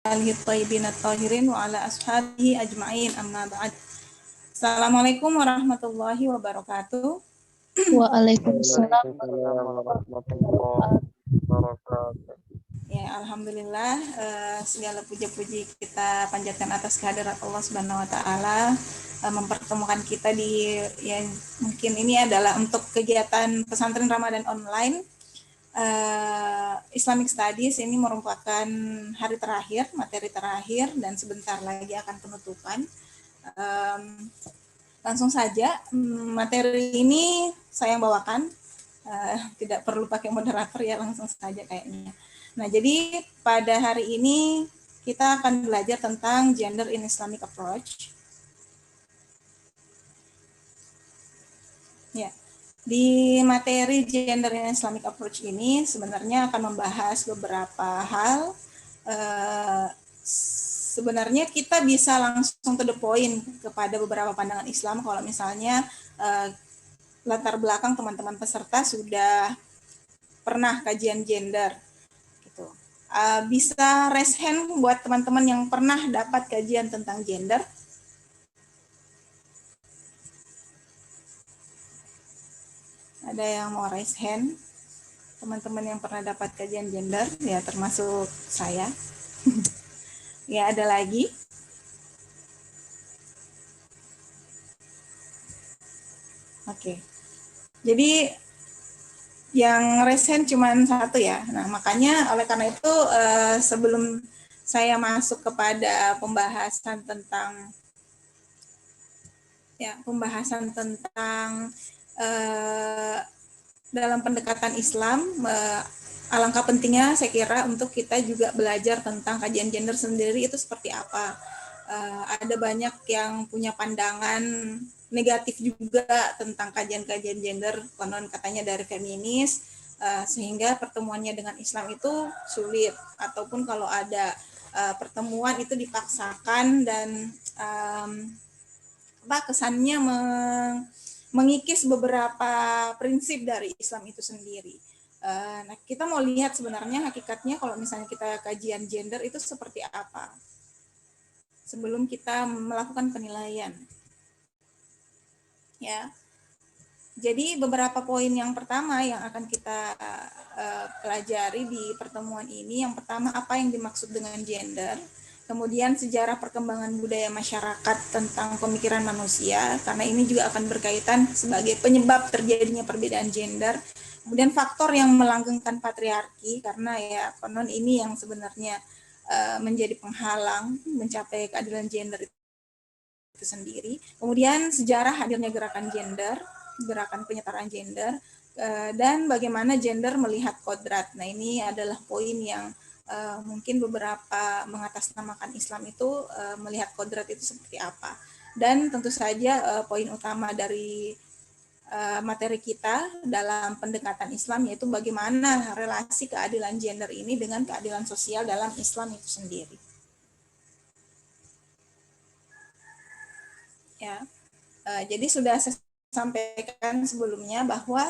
alihi thayyibin at-thahirin wa ala ashabihi ajma'in amma ba'd. Assalamualaikum warahmatullahi wabarakatuh. Waalaikumsalam Waalaikumsalam warahmatullahi wabarakatuh. Ya, alhamdulillah, segala puja-puji kita panjatkan atas kehadirat Allah Subhanahu wa taala, mempertemukan kita di mungkin ini adalah untuk kegiatan pesantren Ramadan online. Islamic Studies ini merupakan hari terakhir, materi terakhir, dan sebentar lagi akan penutupan. Langsung saja, materi ini saya yang bawakan, tidak perlu pakai moderator ya, langsung saja kayaknya. Nah, jadi pada hari ini kita akan belajar tentang gender in Islamic approach. Ya. Di materi gender in Islamic approach ini sebenarnya akan membahas beberapa hal. Sebenarnya kita bisa langsung to the point kepada beberapa pandangan Islam kalau misalnya latar belakang teman-teman peserta sudah pernah kajian gender. Gitu. Bisa raise hand buat teman-teman yang pernah dapat kajian tentang gender. Ada yang mau raise hand? Teman-teman yang pernah dapat kajian gender, ya termasuk saya. Ya, ada lagi? Oke. Jadi yang raise hand cuma satu ya. Nah, makanya oleh karena itu sebelum saya masuk kepada pembahasan tentang dalam pendekatan Islam, alangkah pentingnya saya kira untuk kita juga belajar tentang kajian gender sendiri itu seperti apa. Ada banyak yang punya pandangan negatif juga tentang kajian-kajian gender, konon katanya dari feminis, sehingga pertemuannya dengan Islam itu sulit, ataupun kalau ada pertemuan itu dipaksakan dan kesannya mengikis beberapa prinsip dari Islam itu sendiri. Nah, kita mau lihat sebenarnya hakikatnya kalau misalnya kita kajian gender itu seperti apa sebelum kita melakukan penilaian. Ya. Jadi beberapa poin yang pertama yang akan kita pelajari di pertemuan ini, yang pertama apa yang dimaksud dengan gender. Kemudian sejarah perkembangan budaya masyarakat tentang pemikiran manusia, karena ini juga akan berkaitan sebagai penyebab terjadinya perbedaan gender. Kemudian faktor yang melanggengkan patriarki, karena ya konon ini yang sebenarnya menjadi penghalang mencapai keadilan gender itu sendiri. Kemudian sejarah hadirnya gerakan gender, gerakan penyetaraan gender, dan bagaimana gender melihat kodrat. Nah, ini adalah poin yang mungkin beberapa mengatasnamakan Islam itu melihat kodrat itu seperti apa. Dan tentu saja poin utama dari materi kita dalam pendekatan Islam yaitu bagaimana relasi keadilan gender ini dengan keadilan sosial dalam Islam itu sendiri. Ya, jadi sudah saya sampaikan sebelumnya bahwa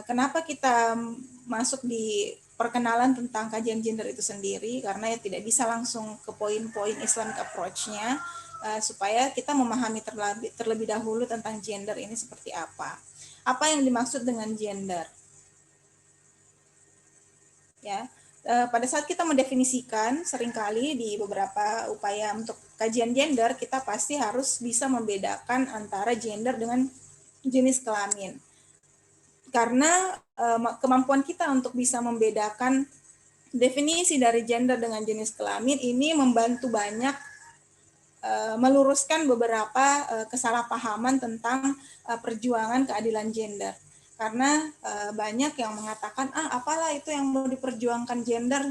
kenapa kita masuk di perkenalan tentang kajian gender itu sendiri, karena ya tidak bisa langsung ke poin-poin Islamic approach-nya, supaya kita memahami terlebih dahulu tentang gender ini seperti apa. Apa yang dimaksud dengan gender? Ya, pada saat kita mendefinisikan, seringkali di beberapa upaya untuk kajian gender, kita pasti harus bisa membedakan antara gender dengan jenis kelamin. Karena kemampuan kita untuk bisa membedakan definisi dari gender dengan jenis kelamin ini membantu banyak meluruskan beberapa kesalahpahaman tentang perjuangan keadilan gender. Karena banyak yang mengatakan, apalah itu yang mau diperjuangkan gender,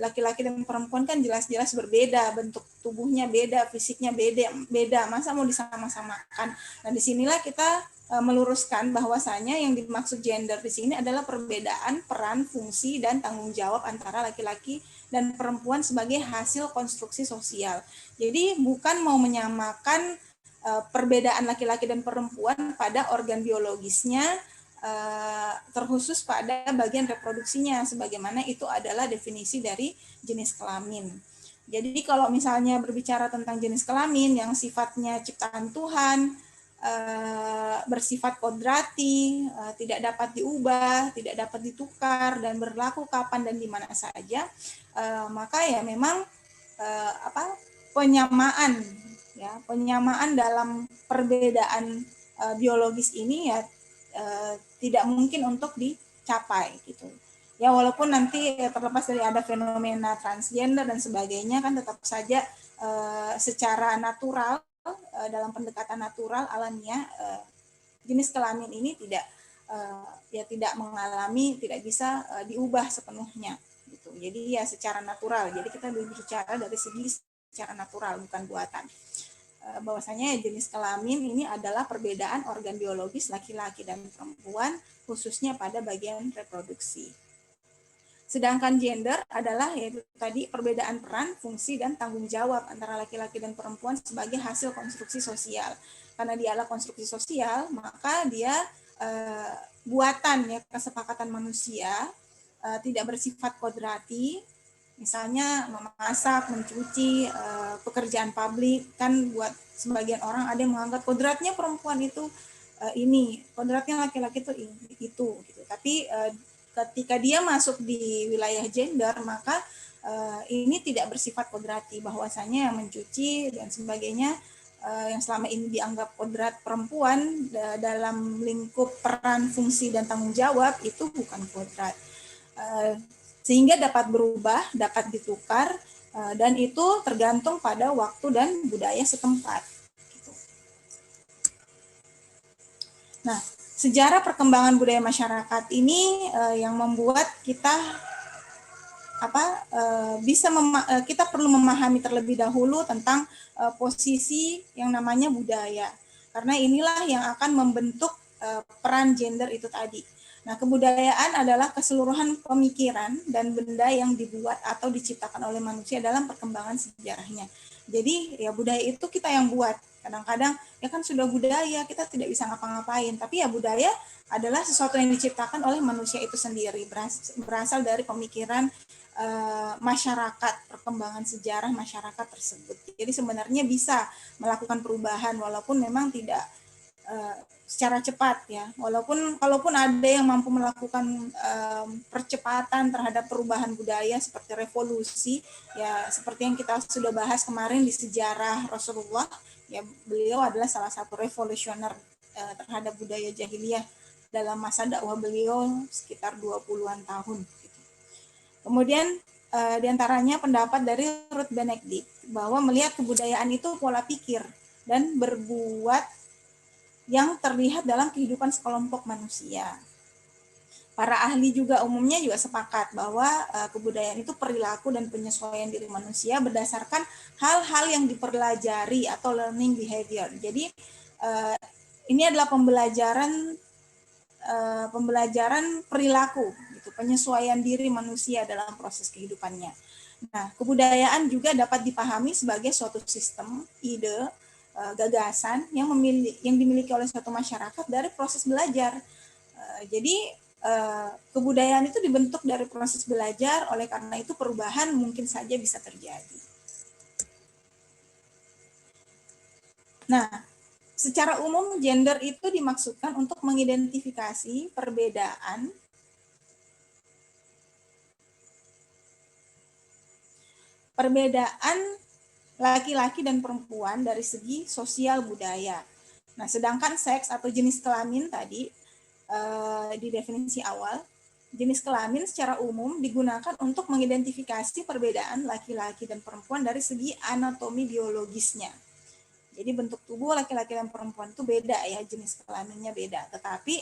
laki-laki dan perempuan kan jelas-jelas berbeda, bentuk tubuhnya beda, fisiknya beda, masa mau disama-samakan. Nah, disinilah kita meluruskan bahwasanya yang dimaksud gender di sini adalah perbedaan peran, fungsi, dan tanggung jawab antara laki-laki dan perempuan sebagai hasil konstruksi sosial. Jadi bukan mau menyamakan perbedaan laki-laki dan perempuan pada organ biologisnya, terkhusus pada bagian reproduksinya, sebagaimana itu adalah definisi dari jenis kelamin. Jadi kalau misalnya berbicara tentang jenis kelamin yang sifatnya ciptaan Tuhan, bersifat kodrati, tidak dapat diubah, tidak dapat ditukar, dan berlaku kapan dan di mana saja, maka ya memang penyamaan dalam perbedaan biologis ini ya tidak mungkin untuk dicapai gitu. Ya walaupun nanti terlepas dari ada fenomena transgender dan sebagainya, kan tetap saja secara natural, dalam pendekatan natural alamiah, jenis kelamin ini tidak mengalami, tidak bisa diubah sepenuhnya gitu. Jadi ya secara natural. Jadi kita berbicara dari segi secara natural, bukan buatan. Bahwasanya jenis kelamin ini adalah perbedaan organ biologis laki-laki dan perempuan, khususnya pada bagian reproduksi. Sedangkan gender adalah yaitu tadi perbedaan peran, fungsi, dan tanggung jawab antara laki-laki dan perempuan sebagai hasil konstruksi sosial. Karena dia adalah konstruksi sosial, maka dia buatan ya, kesepakatan manusia, tidak bersifat kodrati. Misalnya memasak, mencuci, pekerjaan publik, kan buat sebagian orang ada yang menganggap kodratnya perempuan itu ini, kodratnya laki-laki itu gitu. Tapi ketika dia masuk di wilayah gender, maka ini tidak bersifat kodrati, bahwasanya mencuci dan sebagainya yang selama ini dianggap kodrat perempuan dalam lingkup peran, fungsi, dan tanggung jawab itu bukan kodrat. Sehingga dapat berubah, dapat ditukar, dan itu tergantung pada waktu dan budaya setempat. Nah, sejarah perkembangan budaya masyarakat ini yang membuat kita kita perlu memahami terlebih dahulu tentang posisi yang namanya budaya, karena inilah yang akan membentuk peran gender itu tadi. Nah, kebudayaan adalah keseluruhan pemikiran dan benda yang dibuat atau diciptakan oleh manusia dalam perkembangan sejarahnya. Jadi, ya budaya itu kita yang buat. Kadang-kadang, ya kan sudah budaya, kita tidak bisa ngapa-ngapain. Tapi ya budaya adalah sesuatu yang diciptakan oleh manusia itu sendiri, berasal dari pemikiran masyarakat, perkembangan sejarah masyarakat tersebut. Jadi sebenarnya bisa melakukan perubahan, walaupun memang tidak secara cepat ya, kalaupun ada yang mampu melakukan percepatan terhadap perubahan budaya seperti revolusi ya, seperti yang kita sudah bahas kemarin di sejarah Rasulullah ya, beliau adalah salah satu revolusioner terhadap budaya jahiliyah dalam masa dakwah beliau sekitar 20-an tahun gitu. Kemudian diantaranya pendapat dari Ruth Benedict bahwa melihat kebudayaan itu pola pikir dan berbuat yang terlihat dalam kehidupan sekelompok manusia. Para ahli juga umumnya juga sepakat bahwa kebudayaan itu perilaku dan penyesuaian diri manusia berdasarkan hal-hal yang dipelajari atau learning behavior. Jadi ini adalah pembelajaran perilaku, gitu, penyesuaian diri manusia dalam proses kehidupannya. Nah, kebudayaan juga dapat dipahami sebagai suatu sistem, ide, gagasan yang dimiliki oleh suatu masyarakat dari proses belajar. Jadi kebudayaan itu dibentuk dari proses belajar, oleh karena itu perubahan mungkin saja bisa terjadi. Nah, secara umum gender itu dimaksudkan untuk mengidentifikasi perbedaan laki-laki dan perempuan dari segi sosial budaya. Nah, sedangkan seks atau jenis kelamin tadi di definisi awal, jenis kelamin secara umum digunakan untuk mengidentifikasi perbedaan laki-laki dan perempuan dari segi anatomi biologisnya. Jadi bentuk tubuh laki-laki dan perempuan itu beda ya, jenis kelaminnya beda. Tetapi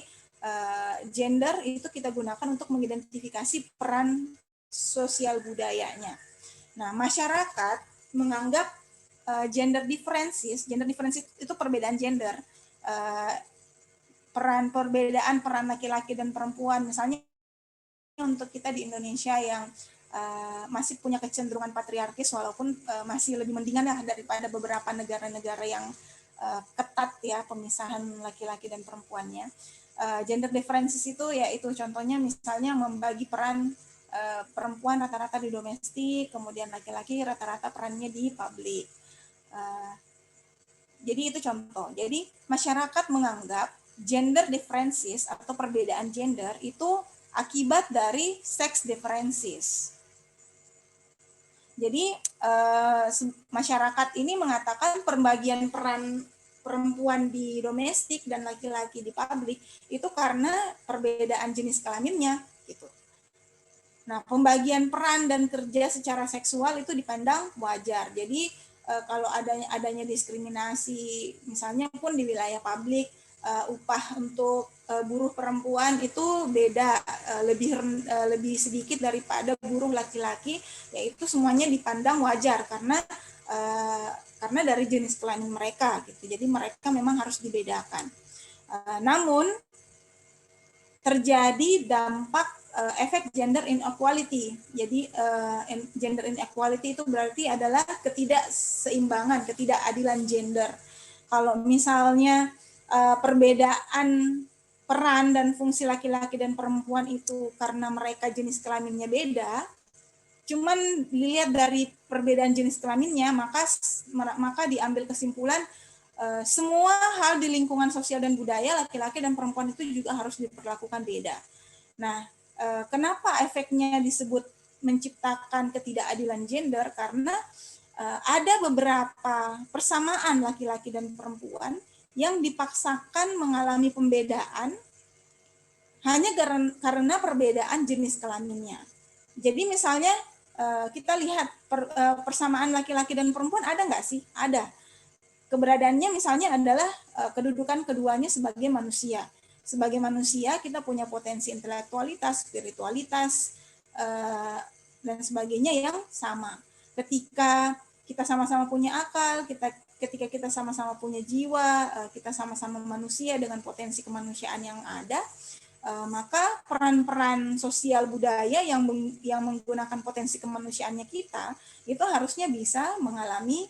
gender itu kita gunakan untuk mengidentifikasi peran sosial budayanya. Nah, masyarakat menganggap gender differences itu perbedaan gender, perbedaan peran laki-laki dan perempuan. Misalnya untuk kita di Indonesia yang masih punya kecenderungan patriarkis, walaupun masih lebih mendingan lah daripada beberapa negara-negara yang ketat ya pemisahan laki-laki dan perempuannya. Gender differences itu yaitu contohnya misalnya membagi peran perempuan rata-rata di domestik, kemudian laki-laki rata-rata perannya di publik. Jadi itu contoh. Jadi masyarakat menganggap gender differences atau perbedaan gender itu akibat dari sex differences. Jadi masyarakat ini mengatakan pembagian peran perempuan di domestik dan laki-laki di publik itu karena perbedaan jenis kelaminnya gitu. Nah, pembagian peran dan kerja secara seksual itu dipandang wajar. Jadi kalau adanya diskriminasi misalnya pun di wilayah publik, upah untuk buruh perempuan itu beda, lebih sedikit daripada buruh laki-laki, yaitu semuanya dipandang wajar karena dari jenis kelamin mereka gitu. Jadi mereka memang harus dibedakan. Namun terjadi dampak efek gender inequality. Jadi gender inequality itu berarti adalah ketidakseimbangan, ketidakadilan gender. Kalau misalnya perbedaan peran dan fungsi laki-laki dan perempuan itu karena mereka jenis kelaminnya beda, cuman dilihat dari perbedaan jenis kelaminnya, maka diambil kesimpulan semua hal di lingkungan sosial dan budaya laki-laki dan perempuan itu juga harus diperlakukan beda. Nah, kenapa efeknya disebut menciptakan ketidakadilan gender? Karena ada beberapa persamaan laki-laki dan perempuan yang dipaksakan mengalami pembedaan hanya karena perbedaan jenis kelaminnya. Jadi misalnya kita lihat persamaan laki-laki dan perempuan ada nggak sih? Ada. Keberadaannya misalnya adalah kedudukan keduanya sebagai manusia. Sebagai manusia kita punya potensi intelektualitas, spiritualitas, dan sebagainya yang sama. Ketika kita sama-sama punya akal, ketika kita sama-sama punya jiwa, kita sama-sama manusia dengan potensi kemanusiaan yang ada, maka peran-peran sosial budaya yang menggunakan potensi kemanusiaannya kita itu harusnya bisa mengalami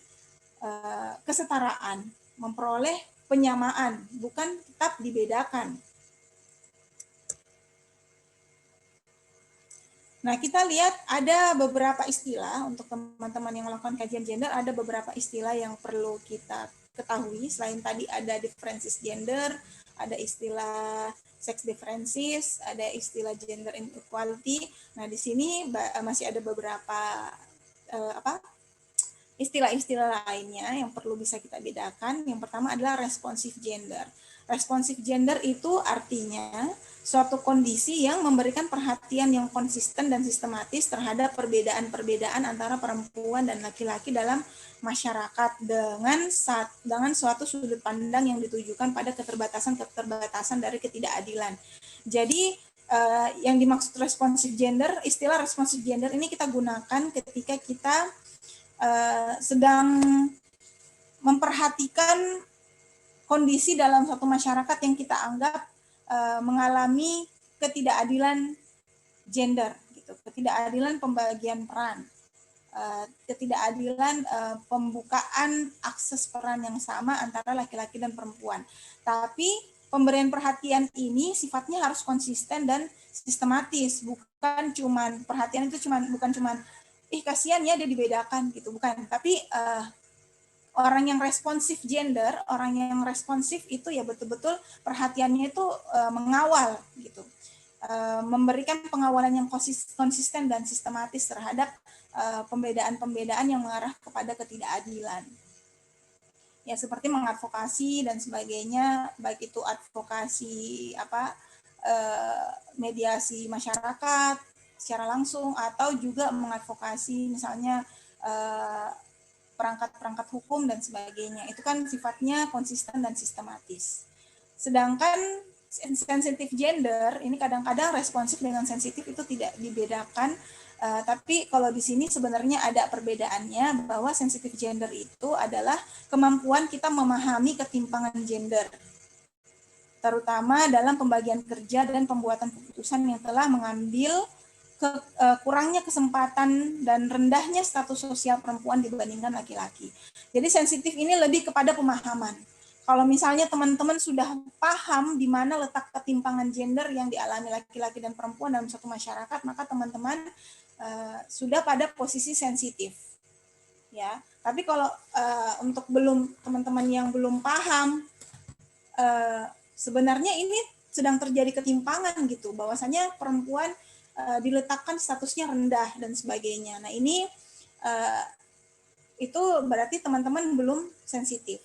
kesetaraan, memperoleh penyamaan, bukan tetap dibedakan. Nah, kita lihat ada beberapa istilah untuk teman-teman yang melakukan kajian gender, ada beberapa istilah yang perlu kita ketahui. Selain tadi ada differences gender, ada istilah sex differences, ada istilah gender inequality. Nah, di sini masih ada beberapa istilah-istilah lainnya yang perlu bisa kita bedakan. Yang pertama adalah responsive gender. Responsive gender itu artinya suatu kondisi yang memberikan perhatian yang konsisten dan sistematis terhadap perbedaan-perbedaan antara perempuan dan laki-laki dalam masyarakat dengan suatu sudut pandang yang ditujukan pada keterbatasan dari ketidakadilan. Jadi yang dimaksud responsive gender, istilah responsive gender ini kita gunakan ketika kita sedang memperhatikan kondisi dalam suatu masyarakat yang kita anggap mengalami ketidakadilan gender, gitu, ketidakadilan pembagian peran, ketidakadilan pembukaan akses peran yang sama antara laki-laki dan perempuan. Tapi pemberian perhatian ini sifatnya harus konsisten dan sistematis, bukan cuman perhatian itu bukan cuman kasihan ya dia dibedakan gitu, bukan. Tapi orang yang responsif gender, orang yang responsif itu ya betul-betul perhatiannya itu mengawal gitu, memberikan pengawalan yang konsisten dan sistematis terhadap pembedaan-pembedaan yang mengarah kepada ketidakadilan. Ya seperti mengadvokasi dan sebagainya, baik itu advokasi mediasi masyarakat secara langsung atau juga mengadvokasi misalnya perangkat-perangkat hukum dan sebagainya. Itu kan sifatnya konsisten dan sistematis. Sedangkan sensitif gender ini kadang-kadang responsif dengan sensitif itu tidak dibedakan. Tapi kalau di sini sebenarnya ada perbedaannya, bahwa sensitif gender itu adalah kemampuan kita memahami ketimpangan gender, terutama dalam pembagian kerja dan pembuatan keputusan yang telah mengambil kurangnya kesempatan dan rendahnya status sosial perempuan dibandingkan laki-laki. Jadi sensitif ini lebih kepada pemahaman. Kalau misalnya teman-teman sudah paham di mana letak ketimpangan gender yang dialami laki-laki dan perempuan dalam suatu masyarakat, maka teman-teman sudah pada posisi sensitif. Ya, tapi kalau untuk teman-teman yang belum paham, sebenarnya ini sedang terjadi ketimpangan gitu, bahwasanya perempuan diletakkan statusnya rendah dan sebagainya. Nah ini itu berarti teman-teman belum sensitif.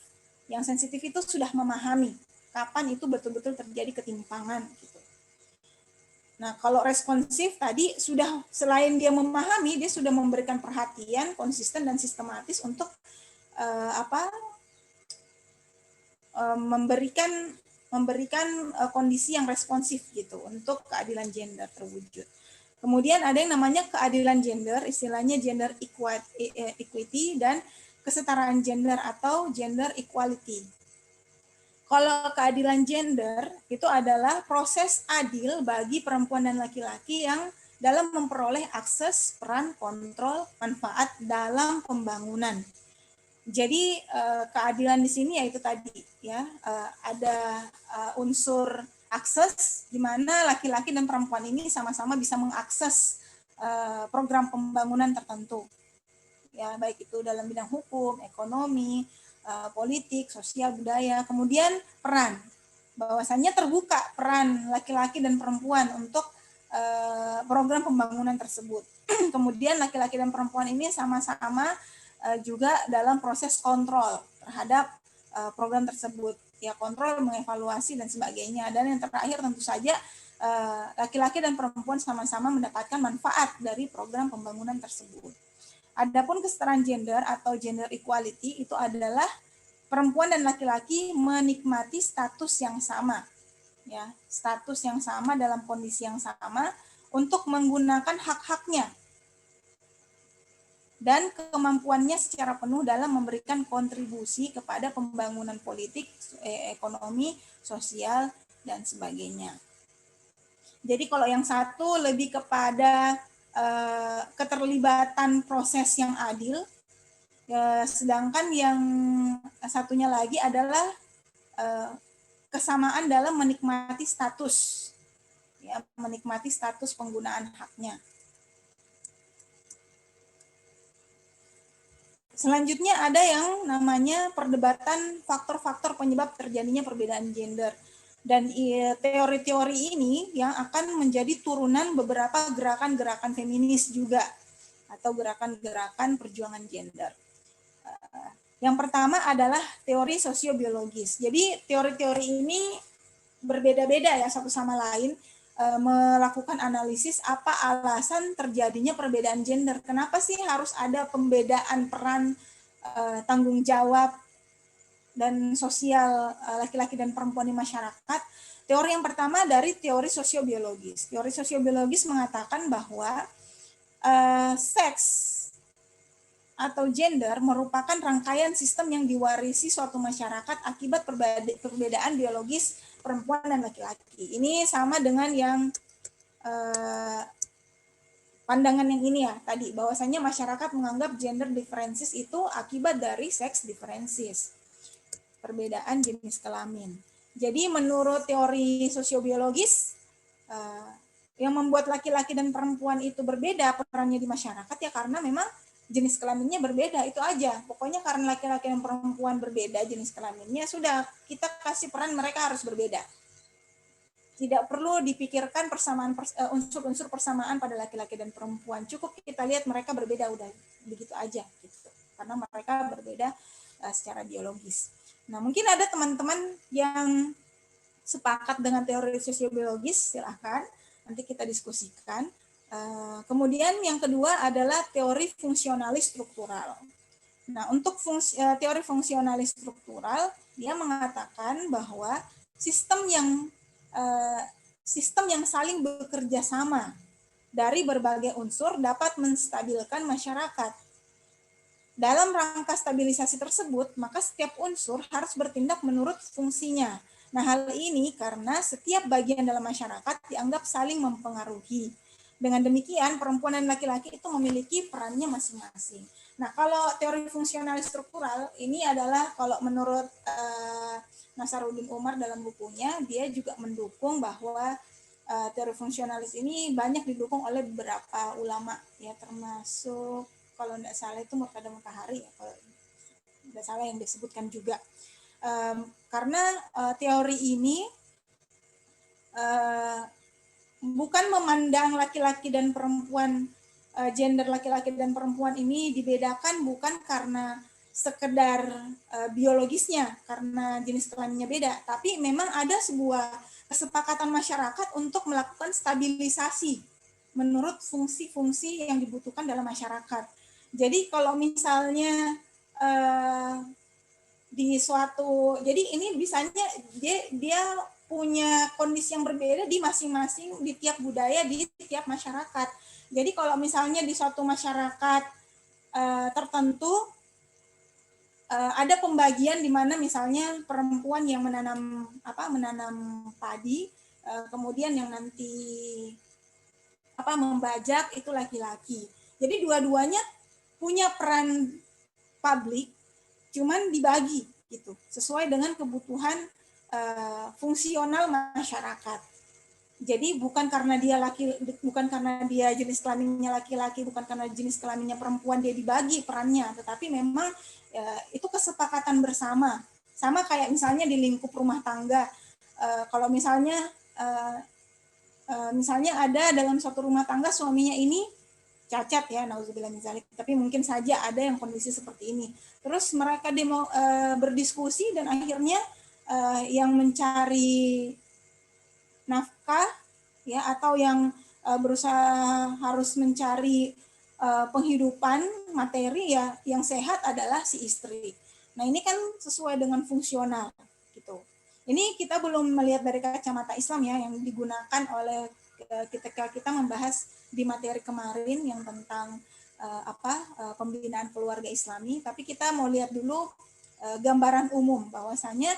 Yang sensitif itu sudah memahami kapan itu betul-betul terjadi ketimpangan gitu. Nah, kalau responsif tadi sudah selain dia memahami, dia sudah memberikan perhatian konsisten dan sistematis untuk memberikan kondisi yang responsif gitu untuk keadilan gender terwujud. Kemudian ada yang namanya keadilan gender, istilahnya gender equity dan kesetaraan gender atau gender equality. Kalau keadilan gender itu adalah proses adil bagi perempuan dan laki-laki yang dalam memperoleh akses, peran, kontrol, manfaat dalam pembangunan. Jadi keadilan di sini yaitu tadi ya, ada unsur akses di mana laki-laki dan perempuan ini sama-sama bisa mengakses program pembangunan tertentu. Ya, baik itu dalam bidang hukum, ekonomi, politik, sosial, budaya. Kemudian peran. Bahwasannya terbuka peran laki-laki dan perempuan untuk program pembangunan tersebut. Kemudian laki-laki dan perempuan ini sama-sama juga dalam proses kontrol terhadap program tersebut, ya kontrol, mengevaluasi dan sebagainya. Dan yang terakhir tentu saja laki-laki dan perempuan sama-sama mendapatkan manfaat dari program pembangunan tersebut. Adapun kesetaraan gender atau gender equality itu adalah perempuan dan laki-laki menikmati status yang sama, ya status yang sama dalam kondisi yang sama untuk menggunakan hak-haknya dan kemampuannya secara penuh dalam memberikan kontribusi kepada pembangunan politik, ekonomi, sosial, dan sebagainya. Jadi kalau yang satu lebih kepada keterlibatan proses yang adil, sedangkan yang satunya lagi adalah kesamaan dalam menikmati status, ya, menikmati status penggunaan haknya. Selanjutnya ada yang namanya perdebatan faktor-faktor penyebab terjadinya perbedaan gender. Dan teori-teori ini yang akan menjadi turunan beberapa gerakan-gerakan feminis juga, atau gerakan-gerakan perjuangan gender. Yang pertama adalah teori sosiobiologis. Jadi teori-teori ini berbeda-beda ya satu sama lain, melakukan analisis apa alasan terjadinya perbedaan gender. Kenapa sih harus ada pembedaan peran, tanggung jawab, dan sosial laki-laki dan perempuan di masyarakat? Teori yang pertama dari teori sosiobiologis. Teori sosiobiologis mengatakan bahwa seks atau gender merupakan rangkaian sistem yang diwarisi suatu masyarakat akibat perbedaan biologis perempuan dan laki-laki. Ini sama dengan yang pandangan yang ini ya tadi, bahwasanya masyarakat menganggap gender differences itu akibat dari sex differences, perbedaan jenis kelamin. Jadi menurut teori sosiobiologis, yang membuat laki-laki dan perempuan itu berbeda perannya di masyarakat ya karena memang jenis kelaminnya berbeda, itu aja. Pokoknya karena laki-laki dan perempuan berbeda jenis kelaminnya, sudah kita kasih peran mereka harus berbeda. Tidak perlu dipikirkan persamaan unsur-unsur persamaan pada laki-laki dan perempuan. Cukup kita lihat mereka berbeda, udah begitu aja gitu. Karena mereka berbeda secara biologis. Nah, mungkin ada teman-teman yang sepakat dengan teori sosiobiologis, silahkan nanti kita diskusikan. Kemudian yang kedua adalah teori fungsionalis struktural. Nah, untuk teori fungsionalis struktural, dia mengatakan bahwa sistem yang saling bekerja sama dari berbagai unsur dapat menstabilkan masyarakat. Dalam rangka stabilisasi tersebut, maka setiap unsur harus bertindak menurut fungsinya. Nah, hal ini karena setiap bagian dalam masyarakat dianggap saling mempengaruhi. Dengan demikian, perempuan dan laki-laki itu memiliki perannya masing-masing. Nah, kalau teori fungsionalis struktural ini adalah kalau menurut Nasaruddin Umar dalam bukunya, dia juga mendukung bahwa teori fungsionalis ini banyak didukung oleh beberapa ulama ya, termasuk kalau tidak salah itu Murtada Mutahari ya, kalau tidak salah yang disebutkan juga. Karena teori ini bukan memandang laki-laki dan perempuan, gender laki-laki dan perempuan ini dibedakan bukan karena sekedar biologisnya, karena jenis kelaminnya beda, tapi memang ada sebuah kesepakatan masyarakat untuk melakukan stabilisasi menurut fungsi-fungsi yang dibutuhkan dalam masyarakat. Jadi kalau misalnya di suatu, jadi ini bisanya dia punya kondisi yang berbeda di masing-masing, di tiap budaya, di tiap masyarakat. Jadi kalau misalnya di suatu masyarakat tertentu ada pembagian di mana misalnya perempuan yang menanam padi, kemudian yang nanti membajak itu laki-laki. Jadi dua-duanya punya peran publik, cuman dibagi gitu sesuai dengan kebutuhan fungsional masyarakat. Jadi bukan karena dia jenis kelaminnya laki-laki, bukan karena jenis kelaminnya perempuan dia dibagi perannya, tetapi memang itu kesepakatan bersama. Sama kayak misalnya di lingkup rumah tangga, kalau misalnya ada dalam suatu rumah tangga suaminya ini cacat ya, nauzubillah min dzalik, tapi mungkin saja ada yang kondisi seperti ini. Terus mereka berdiskusi dan akhirnya yang mencari nafkah ya, atau yang berusaha harus mencari penghidupan materi ya, yang sehat adalah si istri. Nah, ini kan sesuai dengan fungsional gitu. Ini kita belum melihat dari kacamata Islam ya, yang digunakan oleh ketika kita membahas di materi kemarin yang tentang pembinaan keluarga Islami, tapi kita mau lihat dulu gambaran umum bahwasanya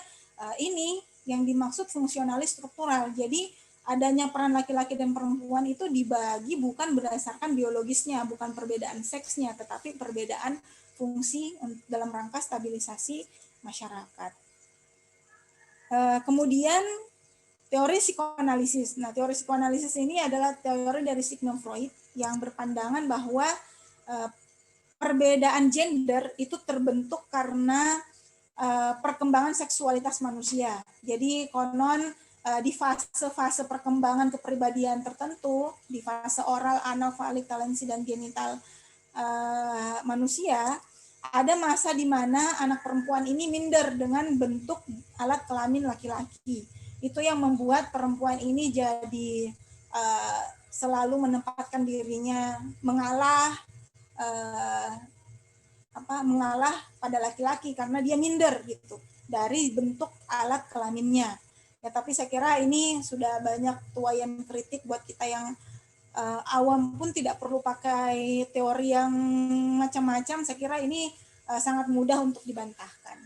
ini yang dimaksud fungsionalis struktural. Jadi adanya peran laki-laki dan perempuan itu dibagi bukan berdasarkan biologisnya, bukan perbedaan seksnya, tetapi perbedaan fungsi dalam rangka stabilisasi masyarakat. Kemudian teori psikoanalisis. Nah, teori psikoanalisis ini adalah teori dari Sigmund Freud yang berpandangan bahwa perbedaan gender itu terbentuk karena perkembangan seksualitas manusia. Jadi konon di fase-fase perkembangan kepribadian tertentu, di fase oral, anal, falik, talensi, dan genital manusia, ada masa di mana anak perempuan ini minder dengan bentuk alat kelamin laki-laki. Itu yang membuat perempuan ini jadi selalu menempatkan dirinya mengalah pada laki-laki karena dia minder gitu dari bentuk alat kelaminnya. Ya, tapi saya kira ini sudah banyak tuaian kritik buat kita yang awam pun tidak perlu pakai teori yang macam-macam. Saya kira ini sangat mudah untuk dibantahkan.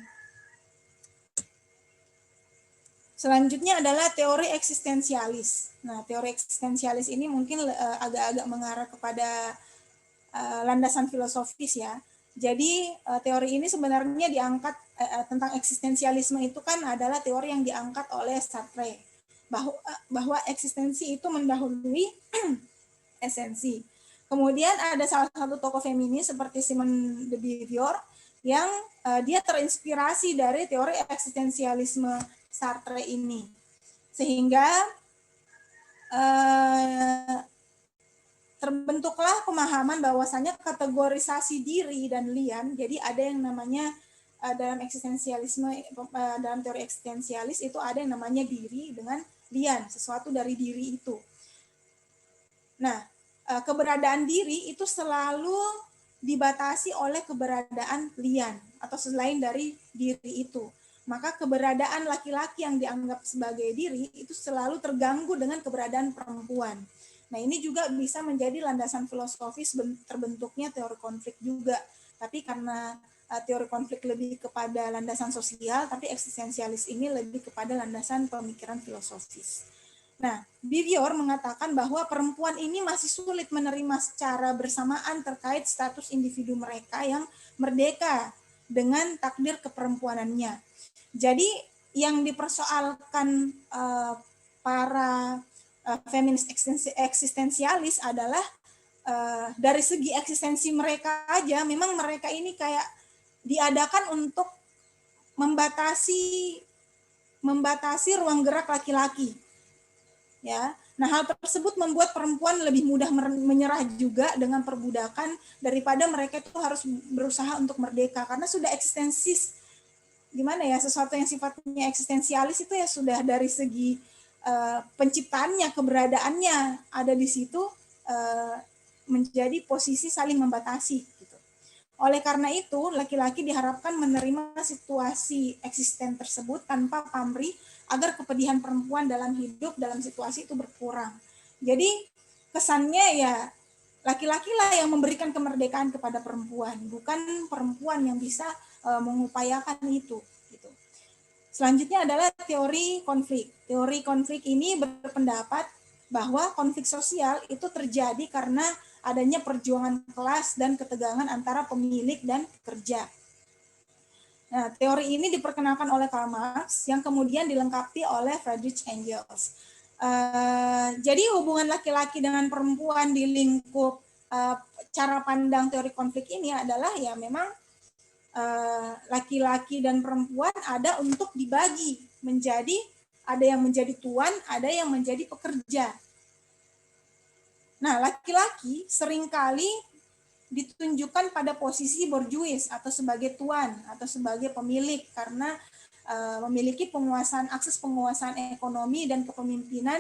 Selanjutnya adalah teori eksistensialis. Nah, teori eksistensialis ini mungkin agak-agak mengarah kepada landasan filosofis ya. Jadi teori ini sebenarnya diangkat tentang eksistensialisme itu kan adalah teori yang diangkat oleh Sartre bahwa eksistensi itu mendahului esensi. Kemudian ada salah satu tokoh feminis seperti Simone de Beauvoir yang dia terinspirasi dari teori eksistensialisme Sartre ini, sehingga terbentuklah pemahaman bahwasanya kategorisasi diri dan lian. Jadi ada yang namanya dalam eksistensialisme, dalam teori eksistensialis itu ada yang namanya diri dengan lian, sesuatu dari diri itu. Nah, keberadaan diri itu selalu dibatasi oleh keberadaan lian atau selain dari diri itu. Maka keberadaan laki-laki yang dianggap sebagai diri itu selalu terganggu dengan keberadaan perempuan. Nah, ini juga bisa menjadi landasan filosofis terbentuknya teori konflik juga. Tapi karena teori konflik lebih kepada landasan sosial, tapi eksistensialis ini lebih kepada landasan pemikiran filosofis. Nah, Bivior mengatakan bahwa perempuan ini masih sulit menerima secara bersamaan terkait status individu mereka yang merdeka dengan takdir keperempuanannya. Jadi yang dipersoalkan para feminis eksistensialis adalah dari segi eksistensi mereka aja, memang mereka ini kayak diadakan untuk membatasi ruang gerak laki-laki. Ya, nah hal tersebut membuat perempuan lebih mudah menyerah juga dengan perbudakan daripada mereka itu harus berusaha untuk merdeka, karena sudah eksistensis, gimana ya, sesuatu yang sifatnya eksistensialis itu ya sudah dari segi penciptaannya, keberadaannya ada di situ, menjadi posisi saling membatasi gitu. Oleh karena itu, laki-laki diharapkan menerima situasi eksisten tersebut tanpa pamrih agar kepedihan perempuan dalam hidup dalam situasi itu berkurang. Jadi kesannya ya laki-laki lah yang memberikan kemerdekaan kepada perempuan, bukan perempuan yang bisa mengupayakan itu. Gitu. Selanjutnya adalah teori konflik. Teori konflik ini berpendapat bahwa konflik sosial itu terjadi karena adanya perjuangan kelas dan ketegangan antara pemilik dan pekerja. Nah, teori ini diperkenalkan oleh Karl Marx yang kemudian dilengkapi oleh Friedrich Engels. Jadi hubungan laki-laki dengan perempuan di lingkup cara pandang teori konflik ini adalah ya memang laki-laki dan perempuan ada untuk dibagi menjadi, ada yang menjadi tuan, ada yang menjadi pekerja. Nah, laki-laki seringkali ditunjukkan pada posisi borjuis atau sebagai tuan atau sebagai pemilik karena memiliki akses penguasaan ekonomi dan kepemimpinan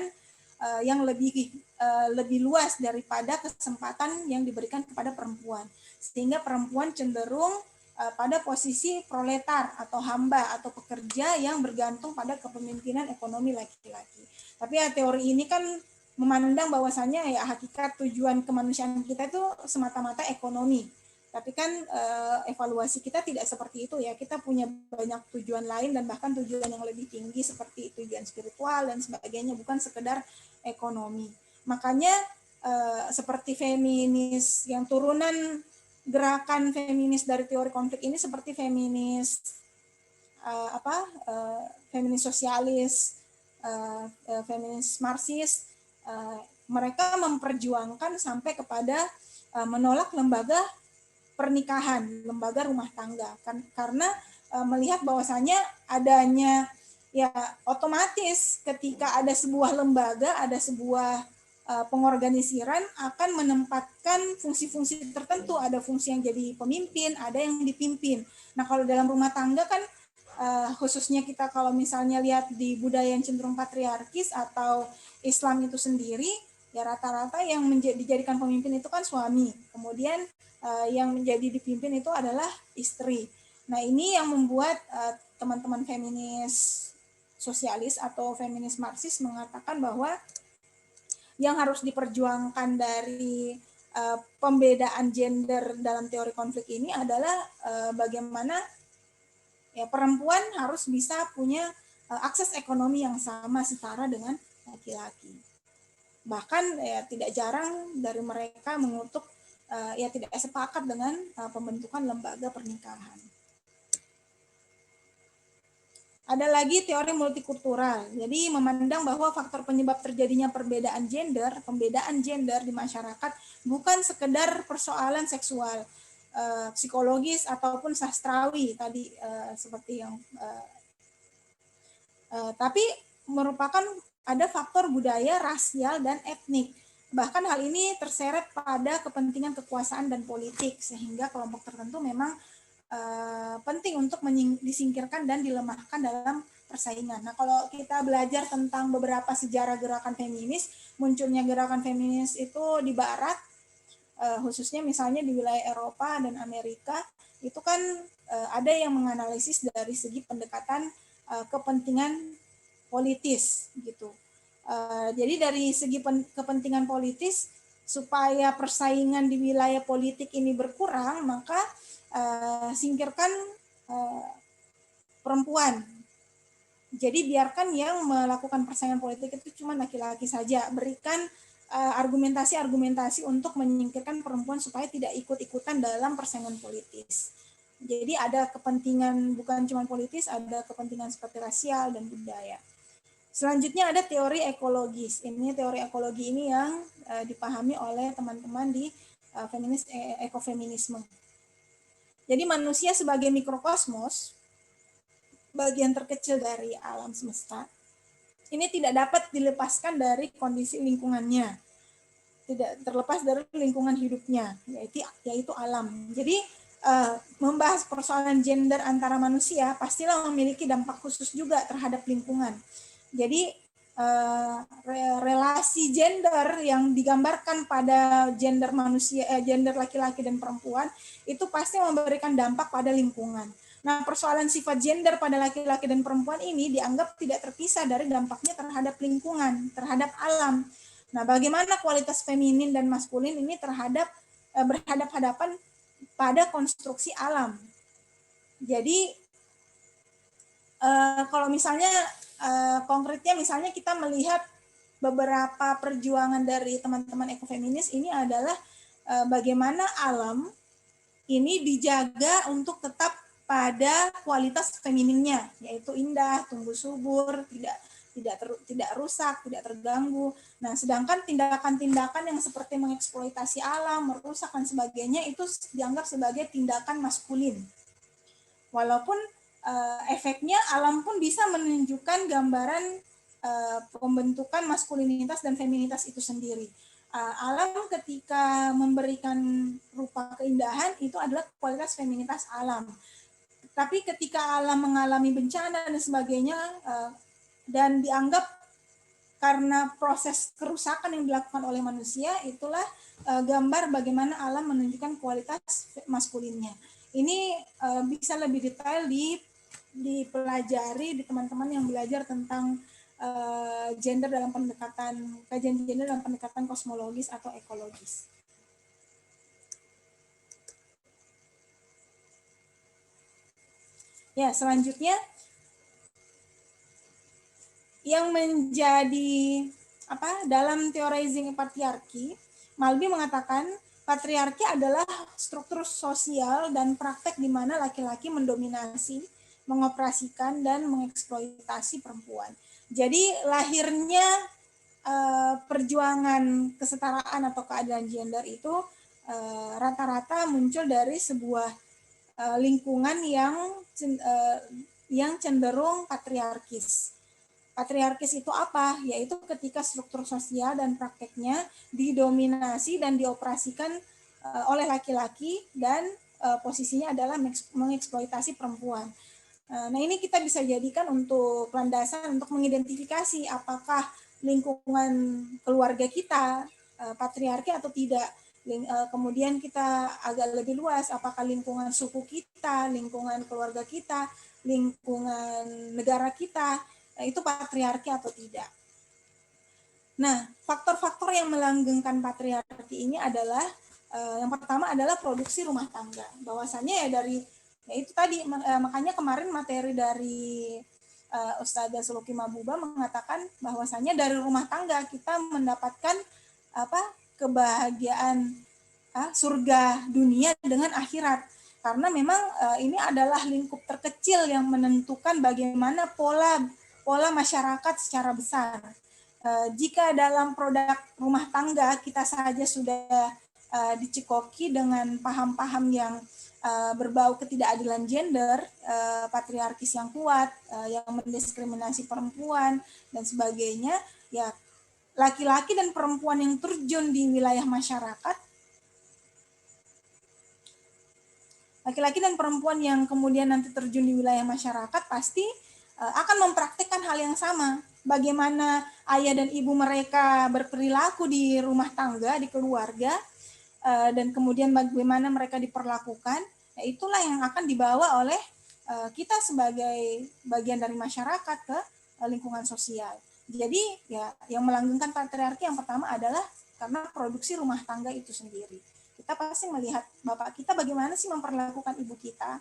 yang lebih luas daripada kesempatan yang diberikan kepada perempuan. Sehingga perempuan cenderung pada posisi proletar atau hamba atau pekerja yang bergantung pada kepemimpinan ekonomi laki-laki. Tapi ya teori ini kan memandang bahwasannya ya hakikat tujuan kemanusiaan kita itu semata-mata ekonomi. Tapi kan evaluasi kita tidak seperti itu ya. Kita punya banyak tujuan lain dan bahkan tujuan yang lebih tinggi seperti tujuan spiritual dan sebagainya, bukan sekedar ekonomi. Makanya seperti feminis yang turunan gerakan feminis dari teori konflik ini seperti feminis feminis sosialis, feminis marxis, mereka memperjuangkan sampai kepada menolak lembaga pernikahan, lembaga rumah tangga, karena melihat bahwasanya adanya ya otomatis ketika ada sebuah lembaga, ada sebuah pengorganisiran akan menempatkan fungsi-fungsi tertentu, ada fungsi yang jadi pemimpin, ada yang dipimpin. Nah kalau dalam rumah tangga kan khususnya kita kalau misalnya lihat di budaya yang cenderung patriarkis atau Islam itu sendiri, ya rata-rata yang dijadikan pemimpin itu kan suami, kemudian yang menjadi dipimpin itu adalah istri. Nah ini yang membuat teman-teman feminis sosialis atau feminis marxis mengatakan bahwa yang harus diperjuangkan dari pembedaan gender dalam teori konflik ini adalah bagaimana ya perempuan harus bisa punya akses ekonomi yang sama setara dengan laki-laki. Bahkan ya tidak jarang dari mereka mengutuk ya tidak sepakat dengan pembentukan lembaga pernikahan. Ada lagi teori multikultural. Jadi memandang bahwa faktor penyebab terjadinya pembedaan gender di masyarakat bukan sekedar persoalan seksual, psikologis ataupun sastrawi tadi seperti yang tapi merupakan ada faktor budaya, rasial, dan etnik. Bahkan hal ini terseret pada kepentingan kekuasaan dan politik, sehingga kelompok tertentu memang penting untuk disingkirkan dan dilemahkan dalam persaingan. Nah, kalau kita belajar tentang beberapa sejarah gerakan feminis, munculnya gerakan feminis itu di Barat, khususnya misalnya di wilayah Eropa dan Amerika, itu kan ada yang menganalisis dari segi pendekatan kepentingan politis gitu. Jadi dari segi kepentingan politis supaya persaingan di wilayah politik ini berkurang, maka singkirkan perempuan Jadi biarkan yang melakukan persaingan politik itu cuma laki-laki saja. Berikan argumentasi-argumentasi untuk menyingkirkan perempuan supaya tidak ikut-ikutan dalam persaingan politis. Jadi ada kepentingan bukan cuma politis, ada kepentingan seperti rasial dan budaya. Selanjutnya ada teori ekologis. Ini teori ekologi ini yang dipahami oleh teman-teman di ekofeminisme. Jadi manusia sebagai mikrokosmos, bagian terkecil dari alam semesta, ini tidak dapat dilepaskan dari kondisi lingkungannya, tidak terlepas dari lingkungan hidupnya, yaitu alam. Jadi membahas persoalan gender antara manusia pastilah memiliki dampak khusus juga terhadap lingkungan. Jadi relasi gender yang digambarkan pada gender manusia, gender laki-laki dan perempuan itu pasti memberikan dampak pada lingkungan. Nah, persoalan sifat gender pada laki-laki dan perempuan ini dianggap tidak terpisah dari dampaknya terhadap lingkungan, terhadap alam. Nah, bagaimana kualitas feminin dan maskulin ini berhadap-hadapan pada konstruksi alam. Jadi, kalau misalnya konkretnya misalnya kita melihat beberapa perjuangan dari teman-teman ekofeminis ini adalah bagaimana alam ini dijaga untuk tetap pada kualitas femininnya, yaitu indah, tumbuh subur, tidak rusak, tidak terganggu. Nah, sedangkan tindakan-tindakan yang seperti mengeksploitasi alam, merusak dan sebagainya itu dianggap sebagai tindakan maskulin. Walaupun efeknya alam pun bisa menunjukkan gambaran pembentukan maskulinitas dan feminitas itu sendiri. Alam ketika memberikan rupa keindahan itu adalah kualitas feminitas alam. Tapi ketika alam mengalami bencana dan sebagainya dan dianggap karena proses kerusakan yang dilakukan oleh manusia, itulah gambar bagaimana alam menunjukkan kualitas maskulinnya. Ini bisa lebih detail dipelajari di teman-teman yang belajar tentang gender dalam pendekatan, kajian gender dalam pendekatan kosmologis atau ekologis. Ya, selanjutnya yang menjadi dalam theorizing patriarki, Malby mengatakan patriarki adalah struktur sosial dan praktek di mana laki-laki mendominasi, mengoperasikan dan mengeksploitasi perempuan. Jadi lahirnya perjuangan kesetaraan atau keadilan gender itu rata-rata muncul dari sebuah lingkungan yang cenderung patriarkis. Patriarkis itu apa? Yaitu ketika struktur sosial dan prakteknya didominasi dan dioperasikan oleh laki-laki dan posisinya adalah mengeksploitasi perempuan. Nah, ini kita bisa jadikan untuk landasan untuk mengidentifikasi apakah lingkungan keluarga kita patriarki atau tidak. Kemudian kita agak lebih luas, apakah lingkungan suku kita, lingkungan keluarga kita, lingkungan negara kita, itu patriarki atau tidak. Nah, faktor-faktor yang melanggengkan patriarki ini adalah, yang pertama adalah produksi rumah tangga. Bahwasannya itu tadi, makanya kemarin materi dari Ustazah Suluki Mabuba mengatakan bahwasannya dari rumah tangga kita mendapatkan kebahagiaan surga dunia dengan akhirat, karena memang ini adalah lingkup terkecil yang menentukan bagaimana pola masyarakat secara besar. Jika dalam produk rumah tangga kita saja sudah dicekoki dengan paham-paham yang berbau ketidakadilan gender, patriarkis yang kuat, yang mendiskriminasi perempuan dan sebagainya, ya laki-laki dan perempuan yang terjun di wilayah masyarakat, laki-laki dan perempuan yang kemudian nanti terjun di wilayah masyarakat pasti akan mempraktikkan hal yang sama. Bagaimana ayah dan ibu mereka berperilaku di rumah tangga, di keluarga, dan kemudian bagaimana mereka diperlakukan, ya itulah yang akan dibawa oleh kita sebagai bagian dari masyarakat ke lingkungan sosial. Jadi ya yang melanggengkan patriarki yang pertama adalah karena produksi rumah tangga itu sendiri. Kita pasti melihat bapak kita bagaimana sih memperlakukan ibu kita,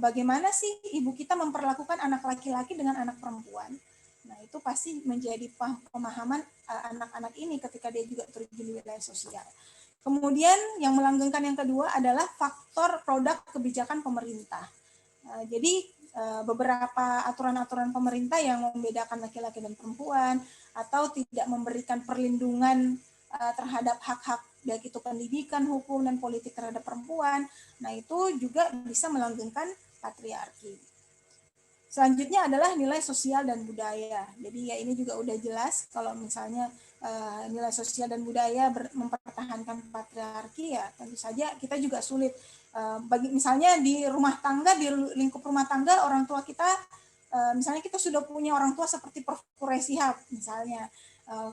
bagaimana sih ibu kita memperlakukan anak laki-laki dengan anak perempuan. Nah, itu pasti menjadi pemahaman anak-anak ini ketika dia juga terjun di wilayah sosial. Kemudian yang melanggengkan yang kedua adalah faktor produk kebijakan pemerintah. Jadi beberapa aturan-aturan pemerintah yang membedakan laki-laki dan perempuan atau tidak memberikan perlindungan terhadap hak-hak baik itu pendidikan, hukum, dan politik terhadap perempuan. Nah, itu juga bisa melanggengkan patriarki. Selanjutnya adalah nilai sosial dan budaya. Jadi ya ini juga udah jelas kalau misalnya nilai sosial dan budaya mempertahankan patriarki, ya tentu saja kita juga sulit. Bagi misalnya di rumah tangga, di lingkup rumah tangga, orang tua kita, misalnya kita sudah punya orang tua seperti Prof. Quraish Shihab, misalnya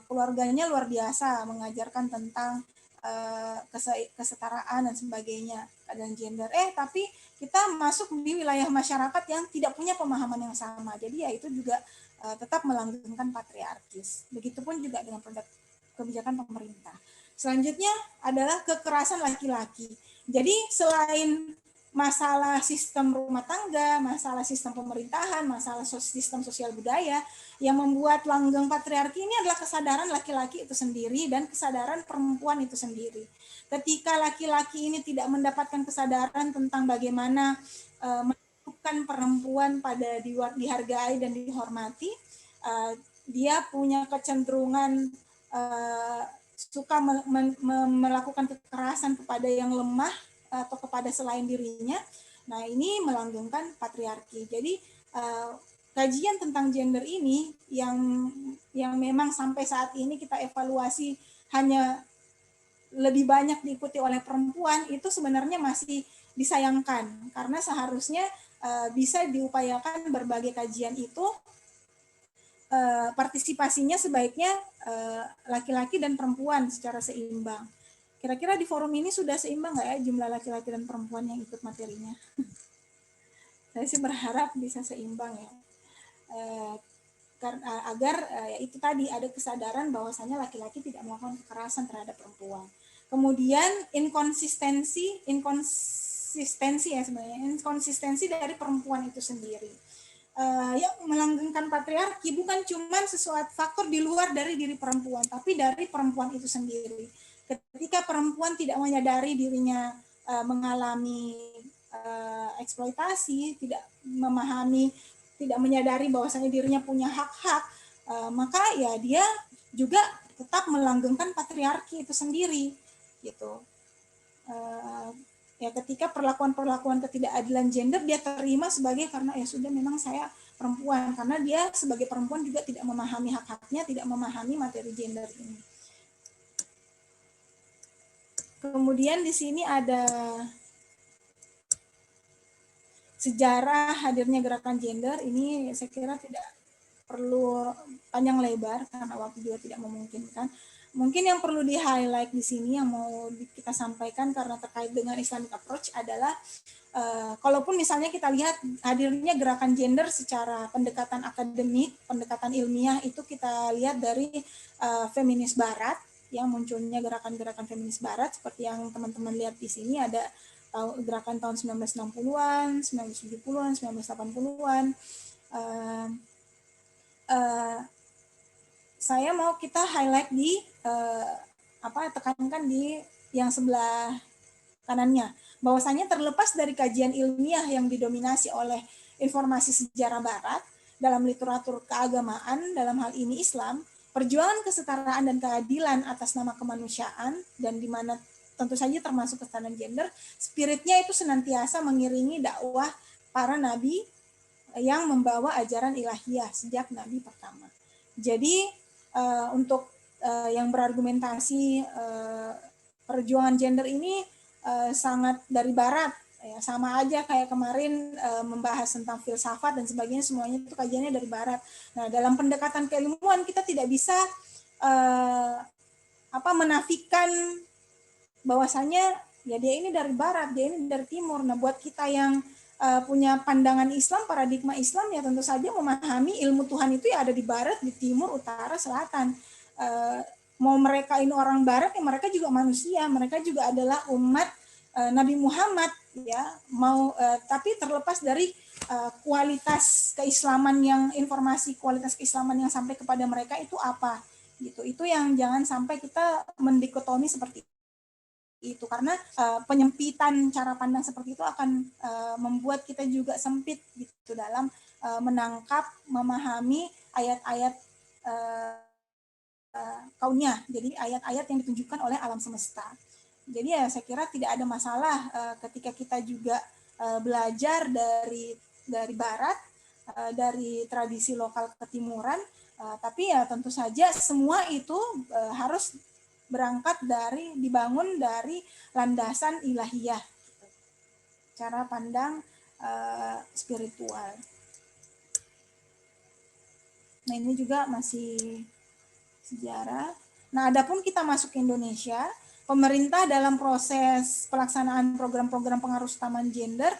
keluarganya luar biasa mengajarkan tentang kesetaraan dan sebagainya, keadaan gender. Tapi kita masuk di wilayah masyarakat yang tidak punya pemahaman yang sama. Jadi ya itu juga tetap melanggengkan patriarkis. Begitupun juga dengan produk kebijakan pemerintah. Selanjutnya adalah kekerasan laki-laki. Jadi selain masalah sistem rumah tangga, masalah sistem pemerintahan, masalah sistem sosial budaya, yang membuat langgeng patriarki ini adalah kesadaran laki-laki itu sendiri dan kesadaran perempuan itu sendiri. Ketika laki-laki ini tidak mendapatkan kesadaran tentang bagaimana menentukan perempuan pada dihargai dan dihormati, dia punya kecenderungan suka melakukan kekerasan kepada yang lemah atau kepada selain dirinya. Nah, ini melanggengkan patriarki. Jadi kajian tentang gender ini yang memang sampai saat ini kita evaluasi hanya lebih banyak diikuti oleh perempuan, itu sebenarnya masih disayangkan, karena seharusnya bisa diupayakan berbagai kajian itu partisipasinya sebaiknya laki-laki dan perempuan secara seimbang. Kira-kira di forum ini sudah seimbang nggak ya jumlah laki-laki dan perempuan yang ikut materinya? Saya sih berharap bisa seimbang ya. Agar itu tadi ada kesadaran bahwasanya laki-laki tidak melakukan kekerasan terhadap perempuan. Kemudian inkonsistensi ya sebenarnya, inkonsistensi dari perempuan itu sendiri. Yang melanggengkan patriarki bukan cuma sesuatu faktor di luar dari diri perempuan, tapi dari perempuan itu sendiri. Ketika perempuan tidak menyadari dirinya mengalami eksploitasi, tidak memahami, tidak menyadari bahwasanya dirinya punya hak-hak, maka ya dia juga tetap melanggengkan patriarki itu sendiri, gitu. Ya ketika perlakuan ketidakadilan gender dia terima sebagai karena ya sudah memang saya perempuan, karena dia sebagai perempuan juga tidak memahami hak-haknya, tidak memahami materi gender ini. Kemudian di sini ada sejarah hadirnya gerakan gender. Ini saya kira tidak perlu panjang lebar karena waktu juga tidak memungkinkan. Mungkin yang perlu di-highlight di sini yang mau kita sampaikan karena terkait dengan Islamic approach adalah kalaupun misalnya kita lihat hadirnya gerakan gender secara pendekatan akademik, pendekatan ilmiah, itu kita lihat dari feminis barat, yang munculnya gerakan-gerakan feminis barat seperti yang teman-teman lihat di sini, ada gerakan tahun 1960-an, 1970-an, 1980-an. Saya mau kita highlight di tekankan di yang sebelah kanannya, bahwasanya terlepas dari kajian ilmiah yang didominasi oleh informasi sejarah barat dalam literatur keagamaan, dalam hal ini Islam, perjuangan kesetaraan dan keadilan atas nama kemanusiaan, dan di mana tentu saja termasuk kesetaraan gender, spiritnya itu senantiasa mengiringi dakwah para nabi yang membawa ajaran ilahiyah sejak nabi pertama. Jadi untuk yang berargumentasi perjuangan gender ini sangat dari barat, ya, sama aja kayak kemarin membahas tentang filsafat dan sebagainya, semuanya itu kajiannya dari barat. Nah, dalam pendekatan keilmuan kita tidak bisa menafikan bahwasanya ya dia ini dari barat, dia ini dari timur. Nah, buat kita yang punya pandangan Islam, paradigma Islam, ya tentu saja memahami ilmu Tuhan itu ya ada di barat, di timur, utara, selatan. Mau mereka ini orang barat, ya mereka juga manusia, mereka juga adalah umat Nabi Muhammad, ya, tapi terlepas dari kualitas keislaman informasi kualitas keislaman yang sampai kepada mereka itu apa gitu. Itu yang jangan sampai kita mendikotomi seperti itu, karena penyempitan cara pandang seperti itu akan membuat kita juga sempit gitu dalam menangkap, memahami ayat-ayat kaunnya, jadi ayat-ayat yang ditunjukkan oleh alam semesta. Jadi ya saya kira tidak ada masalah ketika kita juga belajar dari barat, dari tradisi lokal ketimuran, tapi ya tentu saja semua itu harus dibangun dari landasan ilahiyah, cara pandang spiritual. Nah ini juga masih sejarah. Nah, adapun kita masuk ke Indonesia, pemerintah dalam proses pelaksanaan program-program pengaruh utamaan gender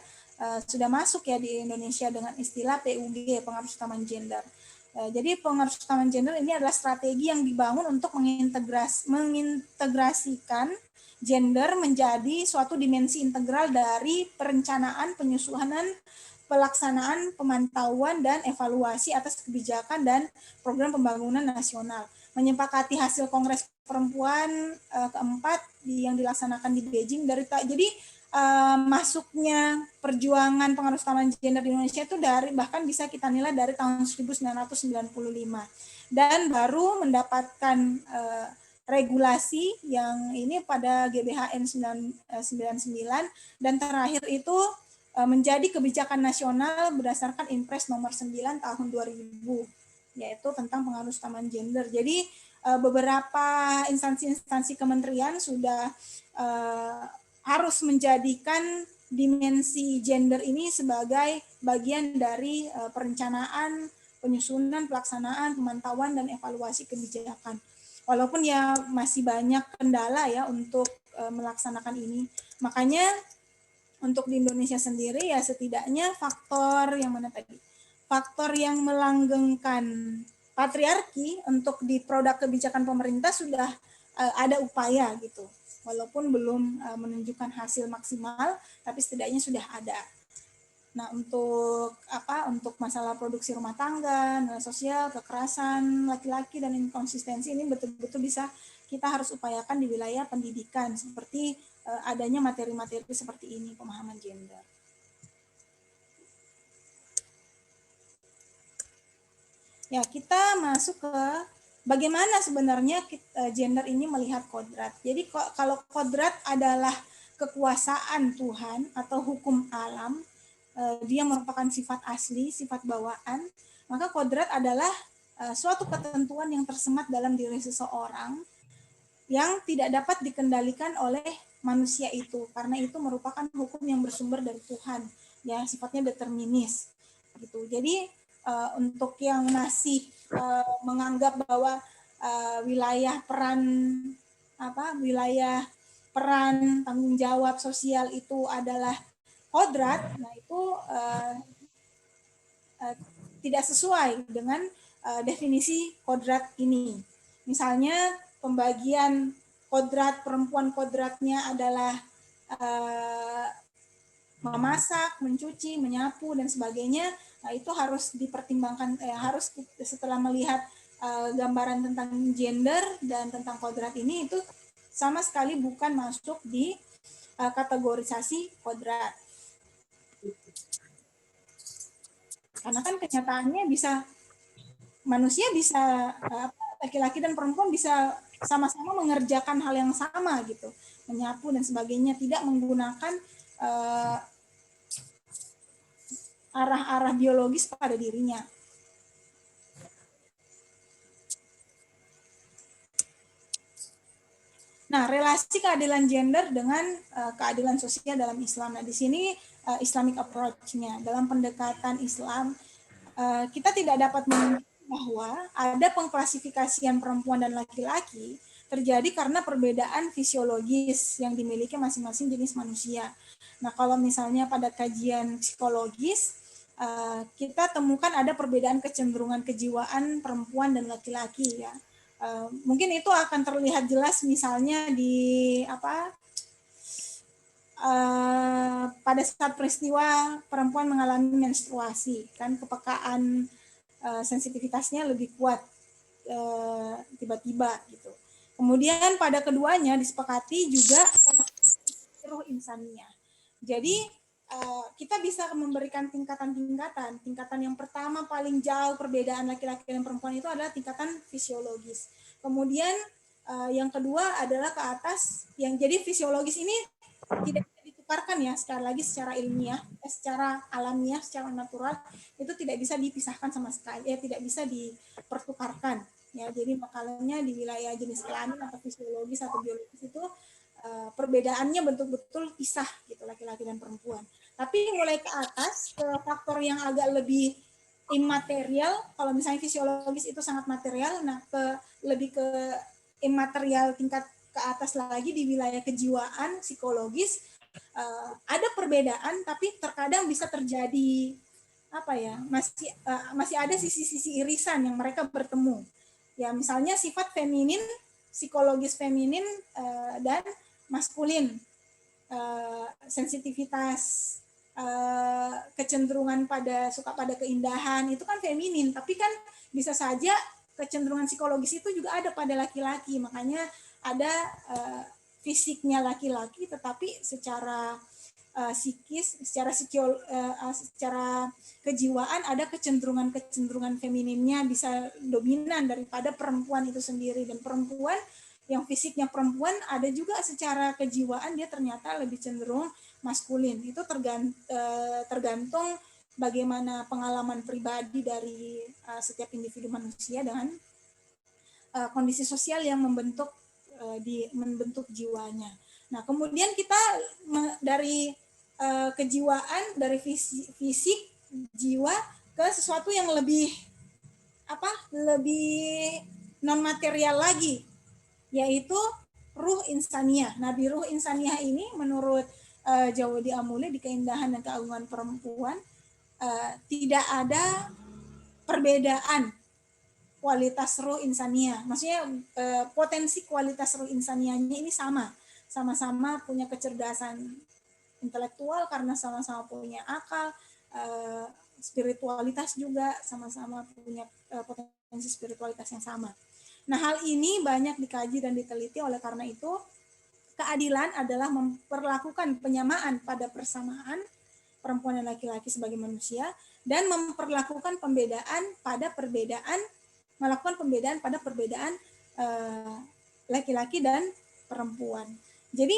sudah masuk ya di Indonesia dengan istilah PUG, pengaruh utamaan gender. Jadi pengaruh utamaan gender ini adalah strategi yang dibangun untuk mengintegrasikan gender menjadi suatu dimensi integral dari perencanaan, penyusunan, pelaksanaan, pemantauan, dan evaluasi atas kebijakan dan program pembangunan nasional. Menyepakati hasil Kongres Perempuan keempat yang dilaksanakan di Beijing. Jadi masuknya perjuangan pengaruh utamaan gender di Indonesia itu bahkan bisa kita nilai dari tahun 1995, dan baru mendapatkan regulasi yang ini pada GBHN 99, dan terakhir itu menjadi kebijakan nasional berdasarkan Impres nomor 9 tahun 2000, yaitu tentang pengaruh utamaan gender. Jadi beberapa instansi-instansi kementerian sudah harus menjadikan dimensi gender ini sebagai bagian dari perencanaan, penyusunan, pelaksanaan, pemantauan, dan evaluasi kebijakan. Walaupun ya masih banyak kendala ya untuk melaksanakan ini. Makanya untuk di Indonesia sendiri ya setidaknya faktor yang melanggengkan patriarki untuk di produk kebijakan pemerintah sudah ada upaya gitu, walaupun belum menunjukkan hasil maksimal, tapi setidaknya sudah ada. Nah untuk masalah produksi rumah tangga, nilai sosial, kekerasan laki-laki, dan inkonsistensi ini betul-betul bisa kita harus upayakan di wilayah pendidikan, seperti adanya materi-materi seperti ini, pemahaman gender. Ya, kita masuk ke bagaimana sebenarnya gender ini melihat kodrat. Jadi kalau kodrat adalah kekuasaan Tuhan atau hukum alam, dia merupakan sifat asli, sifat bawaan, maka kodrat adalah suatu ketentuan yang tersemat dalam diri seseorang yang tidak dapat dikendalikan oleh manusia itu, karena itu merupakan hukum yang bersumber dari Tuhan, ya sifatnya determinis gitu. Jadi untuk yang masih menganggap bahwa wilayah peran tanggung jawab sosial itu adalah kodrat, nah itu tidak sesuai dengan definisi kodrat ini. Misalnya pembagian kodrat, perempuan kodratnya adalah memasak, mencuci, menyapu, dan sebagainya. Nah, itu harus dipertimbangkan, harus setelah melihat gambaran tentang gender dan tentang kodrat ini, itu sama sekali bukan masuk di kategorisasi kodrat. Karena kan kenyataannya manusia bisa, laki-laki dan perempuan bisa sama-sama mengerjakan hal yang sama gitu, menyapu dan sebagainya, tidak menggunakan arah-arah biologis pada dirinya. Nah, relasi keadilan gender dengan keadilan sosial dalam Islam. Nah, di sini Islamic approach-nya. Dalam pendekatan Islam, kita tidak dapat memungkiri bahwa ada pengklasifikasian perempuan dan laki-laki terjadi karena perbedaan fisiologis yang dimiliki masing-masing jenis manusia. Nah, kalau misalnya pada kajian psikologis, kita temukan ada perbedaan kecenderungan kejiwaan perempuan dan laki-laki ya. Mungkin itu akan terlihat jelas misalnya di pada saat peristiwa perempuan mengalami menstruasi, kan kepekaan sensitivitasnya lebih kuat tiba-tiba gitu. Kemudian pada keduanya disepakati juga ruh insania. Jadi kita bisa memberikan tingkatan-tingkatan. Tingkatan yang pertama paling jauh perbedaan laki-laki dan perempuan itu adalah tingkatan fisiologis. Kemudian yang kedua adalah ke atas, yang jadi fisiologis ini tidak bisa ditukarkan ya secara ilmiah, secara alamiah, secara natural itu tidak bisa dipisahkan sama sekali, tidak bisa dipertukarkan ya. Jadi makalahnya di wilayah jenis kelamin atau fisiologis atau biologis itu perbedaannya betul-betul pisah gitu laki-laki dan perempuan. Tapi mulai ke atas ke faktor yang agak lebih imaterial, kalau misalnya fisiologis itu sangat material, nah lebih ke imaterial tingkat ke atas lagi di wilayah kejiwaan, psikologis, ada perbedaan tapi terkadang bisa terjadi apa ya, masih ada sisi-sisi irisan yang mereka bertemu. Ya misalnya sifat feminin, psikologis feminin dan maskulin, sensitivitas, kecenderungan suka pada keindahan itu kan feminin, tapi kan bisa saja kecenderungan psikologis itu juga ada pada laki-laki. Makanya ada fisiknya laki-laki tetapi secara psikis, secara kejiwaan ada kecenderungan femininnya bisa dominan daripada perempuan itu sendiri. Dan perempuan yang fisiknya perempuan ada juga secara kejiwaan dia ternyata lebih cenderung maskulin. Itu tergantung bagaimana pengalaman pribadi dari setiap individu manusia dengan kondisi sosial yang membentuk jiwanya. Nah, kemudian kita dari kejiwaan, dari fisik jiwa ke sesuatu yang lebih non material lagi, yaitu ruh insaniah. Nah, di ruh insaniah ini menurut Djawadi Amule di Keindahan dan Keagungan Perempuan tidak ada perbedaan kualitas ruh insaniah. Maksudnya potensi kualitas ruh insaniahnya ini sama-sama punya kecerdasan intelektual karena sama-sama punya akal, spiritualitas juga sama-sama punya potensi spiritualitas yang sama. Nah, hal ini banyak dikaji dan diteliti, oleh karena itu keadilan adalah memperlakukan penyamaan pada persamaan perempuan dan laki-laki sebagai manusia dan memperlakukan melakukan pembedaan pada perbedaan laki-laki dan perempuan. Jadi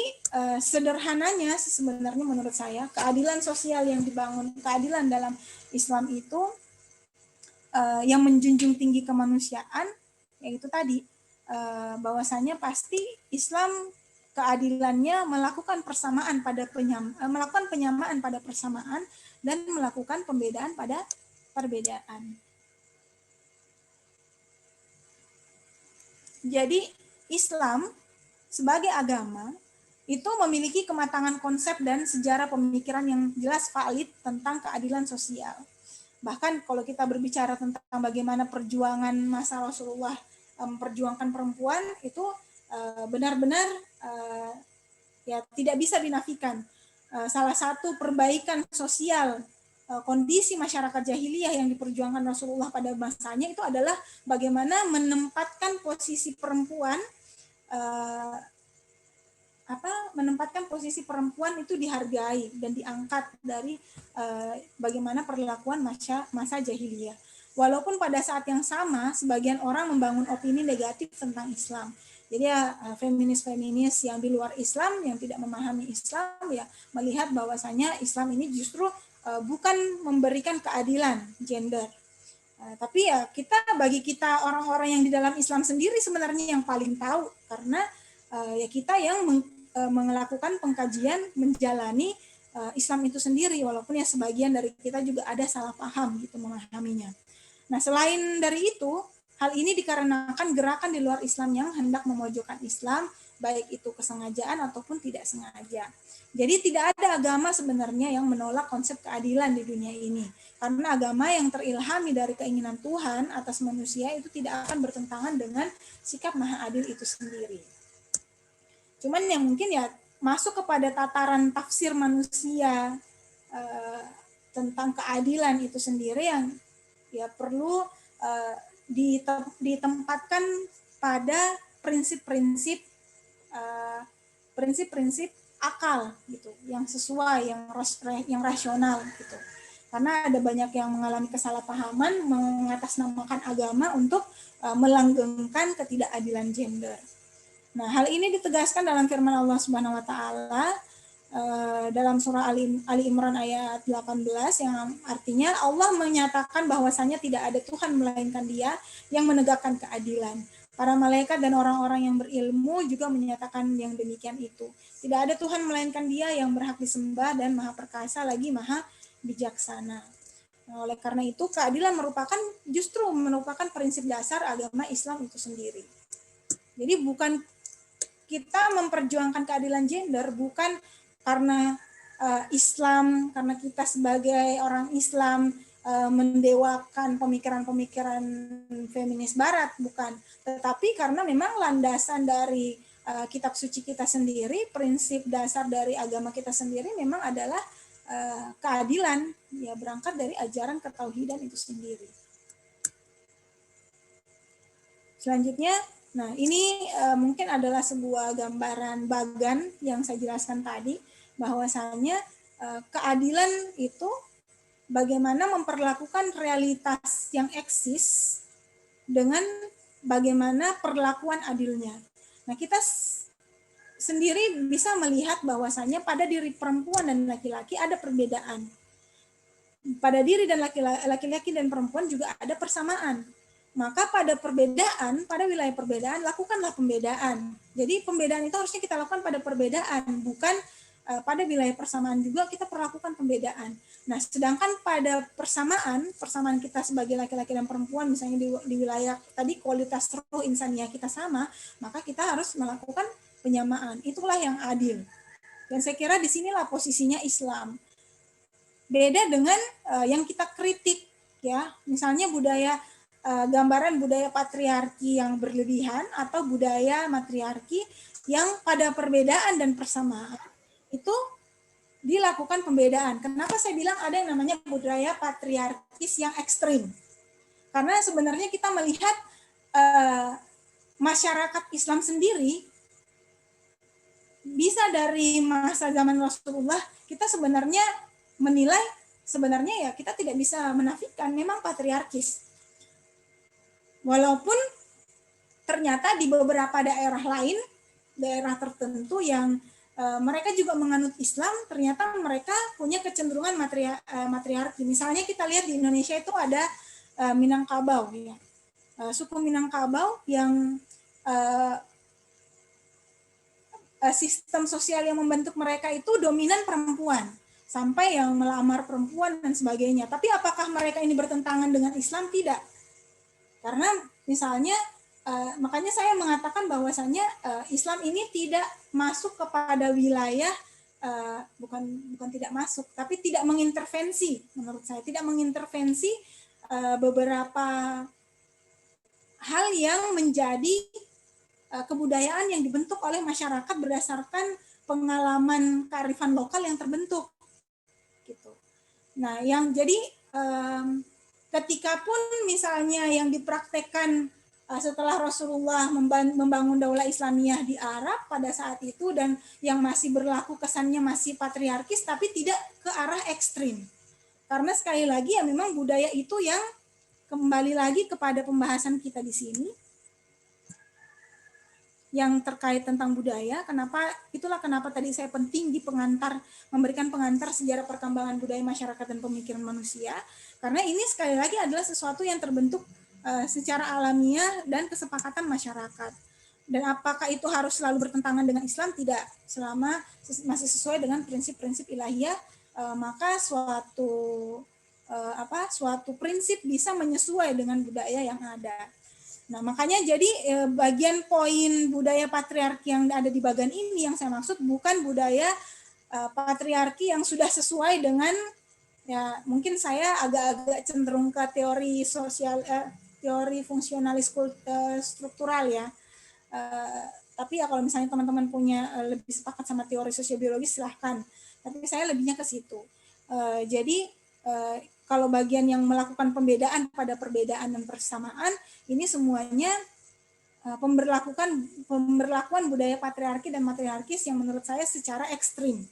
sederhananya sebenarnya menurut saya keadilan sosial yang dibangun, keadilan dalam Islam itu yang menjunjung tinggi kemanusiaan, yaitu tadi bahwasanya pasti Islam keadilannya melakukan melakukan penyamaan pada persamaan dan melakukan pembedaan pada perbedaan. Jadi Islam sebagai agama itu memiliki kematangan konsep dan sejarah pemikiran yang jelas valid tentang keadilan sosial. Bahkan kalau kita berbicara tentang bagaimana perjuangan masa Rasulullah memperjuangkan perempuan itu benar-benar ya tidak bisa dinafikan. Salah satu perbaikan sosial kondisi masyarakat jahiliyah yang diperjuangkan Rasulullah pada masanya itu adalah bagaimana menempatkan posisi perempuan itu dihargai dan diangkat dari bagaimana perlakuan masa jahiliyah. Walaupun pada saat yang sama sebagian orang membangun opini negatif tentang Islam. Jadi ya feminis-feminis yang di luar Islam yang tidak memahami Islam ya melihat bahwasanya Islam ini justru bukan memberikan keadilan gender. Tapi ya bagi kita orang-orang yang di dalam Islam sendiri sebenarnya yang paling tahu, karena ya kita yang melakukan pengkajian menjalani Islam itu sendiri, walaupun ya sebagian dari kita juga ada salah paham gitu memahaminya. Nah, selain dari itu, hal ini dikarenakan gerakan di luar Islam yang hendak memojokkan Islam, baik itu kesengajaan ataupun tidak sengaja. Jadi tidak ada agama sebenarnya yang menolak konsep keadilan di dunia ini. Karena agama yang terilhami dari keinginan Tuhan atas manusia itu tidak akan bertentangan dengan sikap maha adil itu sendiri. Cuman yang mungkin ya masuk kepada tataran tafsir manusia tentang keadilan itu sendiri yang ya perlu ditempatkan pada prinsip-prinsip akal gitu, yang sesuai, yang rasional gitu. Karena ada banyak yang mengalami kesalahpahaman mengatasnamakan agama untuk melanggengkan ketidakadilan gender. Nah, hal ini ditegaskan dalam firman Allah Subhanahu wa taala dalam surah Ali Imran ayat 18 yang artinya Allah menyatakan bahwasanya tidak ada Tuhan melainkan Dia yang menegakkan keadilan. Para malaikat dan orang-orang yang berilmu juga menyatakan yang demikian itu. Tidak ada Tuhan melainkan Dia yang berhak disembah dan maha perkasa lagi maha bijaksana. Nah, oleh karena itu keadilan justru merupakan prinsip dasar agama Islam itu sendiri. Jadi bukan kita memperjuangkan keadilan gender bukan karena Islam, karena kita sebagai orang Islam mendewakan pemikiran-pemikiran feminis Barat, bukan. Tetapi karena memang landasan dari kitab suci kita sendiri, prinsip dasar dari agama kita sendiri memang adalah keadilan, ya berangkat dari ajaran ketauhidan itu sendiri. Selanjutnya, nah ini mungkin adalah sebuah gambaran bagan yang saya jelaskan tadi, bahwasanya keadilan itu bagaimana memperlakukan realitas yang eksis dengan bagaimana perlakuan adilnya. Nah, kita sendiri bisa melihat bahwasanya pada diri perempuan dan laki-laki ada perbedaan. Pada diri dan laki-laki dan perempuan juga ada persamaan. Maka pada wilayah perbedaan, lakukanlah pembedaan. Jadi pembedaan itu harusnya kita lakukan pada perbedaan, bukan pada wilayah persamaan juga kita perlakukan pembedaan. Nah, sedangkan pada persamaan kita sebagai laki-laki dan perempuan, misalnya di wilayah tadi kualitas ruh insaniah kita sama, maka kita harus melakukan penyamaan. Itulah yang adil. Dan saya kira disinilah posisinya Islam. Beda dengan yang kita kritik, ya, misalnya gambaran budaya patriarki yang berlebihan atau budaya matriarki yang pada perbedaan dan persamaan itu dilakukan pembedaan. Kenapa saya bilang ada yang namanya budaya patriarkis yang ekstrim? Karena sebenarnya kita melihat masyarakat Islam sendiri bisa dari masa zaman Rasulullah kita sebenarnya menilai ya kita tidak bisa menafikan memang patriarkis. Walaupun ternyata di beberapa daerah lain, daerah tertentu yang mereka juga menganut Islam, ternyata mereka punya kecenderungan matriarki. Misalnya kita lihat di Indonesia itu ada Minangkabau, ya. Suku Minangkabau yang sistem sosial yang membentuk mereka itu dominan perempuan, sampai yang melamar perempuan dan sebagainya. Tapi apakah mereka ini bertentangan dengan Islam? Tidak. Karena misalnya makanya saya mengatakan bahwasanya Islam ini tidak masuk kepada wilayah bukan tidak masuk, tapi tidak mengintervensi, menurut saya tidak mengintervensi beberapa hal yang menjadi kebudayaan yang dibentuk oleh masyarakat berdasarkan pengalaman kearifan lokal yang terbentuk, gitu. Nah, yang jadi ketika pun misalnya yang dipraktekkan setelah Rasulullah membangun daulah Islamiyah di Arab pada saat itu dan yang masih berlaku kesannya masih patriarkis tapi tidak ke arah ekstrim. Karena sekali lagi ya memang budaya itu yang kembali lagi kepada pembahasan kita di sini yang terkait tentang budaya. Itulah kenapa tadi saya penting memberikan pengantar sejarah perkembangan budaya masyarakat dan pemikiran manusia, karena ini sekali lagi adalah sesuatu yang terbentuk secara alamiah dan kesepakatan masyarakat. Dan apakah itu harus selalu bertentangan dengan Islam? Tidak. Selama masih sesuai dengan prinsip-prinsip ilahiyah, maka suatu prinsip bisa menyesuai dengan budaya yang ada. Nah, makanya jadi bagian poin budaya patriarki yang ada di bagian ini yang saya maksud bukan budaya patriarki yang sudah sesuai dengan, ya mungkin saya agak-agak cenderung ke teori teori fungsionalis struktural, ya. Tapi ya kalau misalnya teman-teman punya lebih sepakat sama teori sosiobiologi silahkan. Tapi saya lebihnya ke situ. Jadi kalau bagian yang melakukan pembedaan pada perbedaan dan persamaan, ini semuanya pemberlakuan budaya patriarki dan matriarkis yang menurut saya secara ekstrim.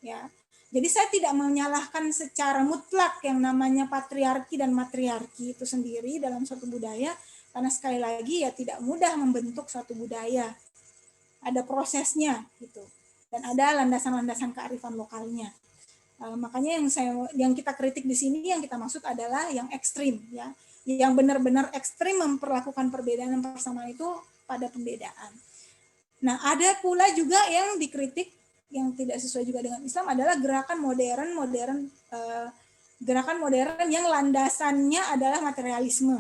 Ya. Jadi saya tidak menyalahkan secara mutlak yang namanya patriarki dan matriarki itu sendiri dalam suatu budaya, karena sekali lagi ya tidak mudah membentuk suatu budaya. Ada prosesnya gitu. Dan ada landasan-landasan kearifan lokalnya. Makanya yang kita kritik di sini, yang kita maksud adalah yang ekstrim, ya, yang benar-benar ekstrim memperlakukan perbedaan dan persamaan itu pada pembedaan. Nah, ada pula juga yang dikritik yang tidak sesuai juga dengan Islam adalah gerakan modern yang landasannya adalah materialisme,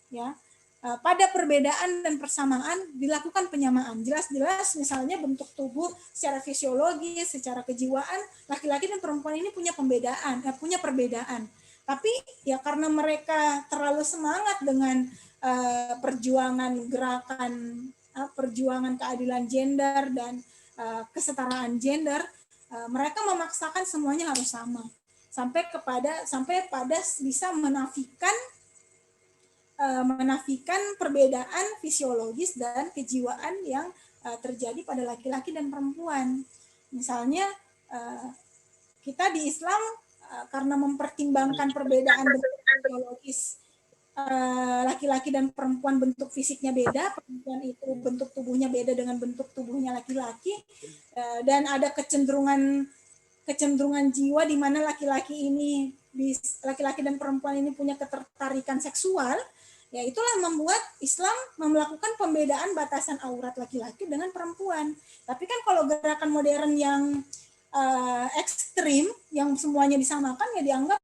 ya. Pada perbedaan dan persamaan dilakukan penyamaan. Jelas-jelas misalnya bentuk tubuh secara fisiologis, secara kejiwaan, laki-laki dan perempuan ini punya perbedaan. Tapi ya karena mereka terlalu semangat dengan perjuangan keadilan gender dan kesetaraan gender, mereka memaksakan semuanya harus sama. Sampai pada bisa menafikan perbedaan fisiologis dan kejiwaan yang terjadi pada laki-laki dan perempuan. Misalnya kita di Islam karena mempertimbangkan perbedaan fisiologis, laki-laki dan perempuan bentuk fisiknya beda, perempuan itu bentuk tubuhnya beda dengan bentuk tubuhnya laki-laki, dan ada kecenderungan jiwa di mana laki-laki dan perempuan ini punya ketertarikan seksual. Ya itulah membuat Islam melakukan pembedaan batasan aurat laki-laki dengan perempuan. Tapi kan kalau gerakan modern yang ekstrim, yang semuanya disamakan, ya dianggap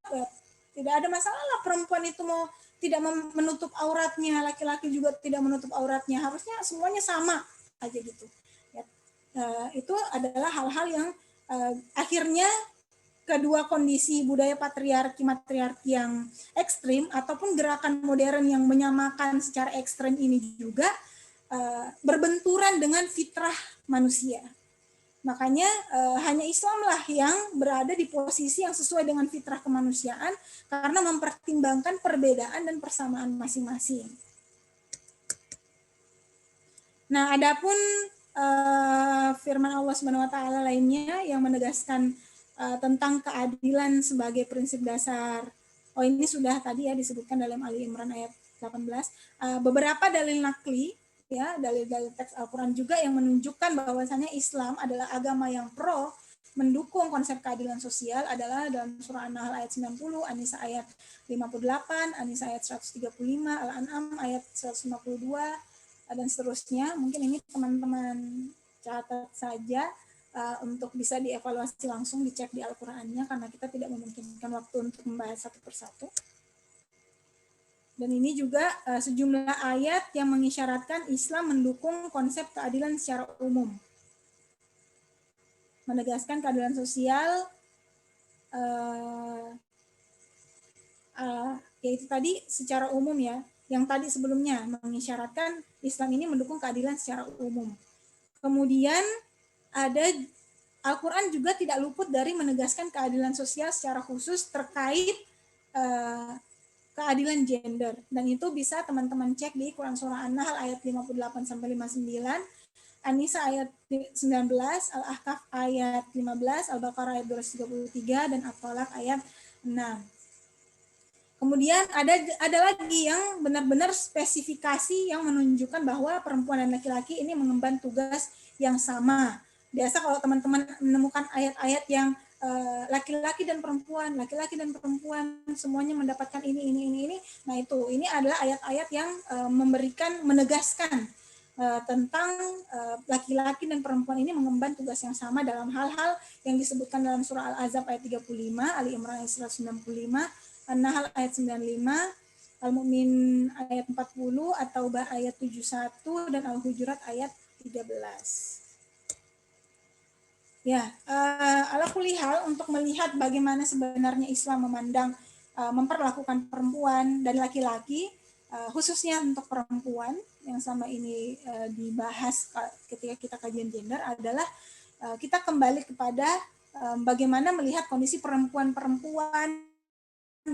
tidak ada masalah perempuan itu mau tidak menutup auratnya, laki-laki juga tidak menutup auratnya, harusnya semuanya sama aja gitu. Ya, itu adalah hal-hal yang akhirnya kedua kondisi budaya patriarki-matriarki yang ekstrim ataupun gerakan modern yang menyamakan secara ekstrim ini juga berbenturan dengan fitrah manusia. Makanya hanya Islamlah yang berada di posisi yang sesuai dengan fitrah kemanusiaan karena mempertimbangkan perbedaan dan persamaan masing-masing. Nah, adapun firman Allah SWT lainnya yang menegaskan tentang keadilan sebagai prinsip dasar. Oh, ini sudah tadi ya disebutkan dalam Ali Imran ayat 18. Beberapa dalil nakli, ya, dalil-dalil teks Al-Quran juga yang menunjukkan bahwasanya Islam adalah agama yang pro mendukung konsep keadilan sosial adalah dalam surah An-Nahl ayat 90, An-Nisa ayat 58, An-Nisa ayat 135, Al-An'am ayat 152, dan seterusnya. Mungkin ini teman-teman catat saja untuk bisa dievaluasi langsung, dicek di Al-Qur'annya karena kita tidak memungkinkan waktu untuk membahas satu persatu. Dan ini juga sejumlah ayat yang mengisyaratkan Islam mendukung konsep keadilan secara umum. Menegaskan keadilan sosial, yaitu tadi secara umum ya, yang tadi sebelumnya mengisyaratkan Islam ini mendukung keadilan secara umum. Kemudian ada Al-Quran juga tidak luput dari menegaskan keadilan sosial secara khusus terkait keadilan gender. Dan itu bisa teman-teman cek di Quran Surah An-Nahl ayat 58-59, An-Nisa ayat 19, Al-Ahqaf ayat 15, Al-Baqarah ayat 233, dan At-Thalaq ayat 6. Kemudian ada lagi yang benar-benar spesifikasi yang menunjukkan bahwa perempuan dan laki-laki ini mengemban tugas yang sama. Biasa kalau teman-teman menemukan ayat-ayat yang laki-laki dan perempuan semuanya mendapatkan ini. Nah ini adalah ayat-ayat yang menegaskan tentang laki-laki dan perempuan ini mengemban tugas yang sama dalam hal-hal yang disebutkan dalam surah Al-Ahzab ayat 35, Ali Imran ayat 195, An-Nahl ayat 95, Al-Mu'min ayat 40, At-Taubah ayat 71, dan Al-Hujurat ayat 13. Ya, ala kulli hal untuk melihat bagaimana sebenarnya Islam memperlakukan perempuan dan laki-laki, khususnya untuk perempuan, yang sama ini dibahas ketika kita kajian gender adalah kita kembali kepada bagaimana melihat kondisi perempuan-perempuan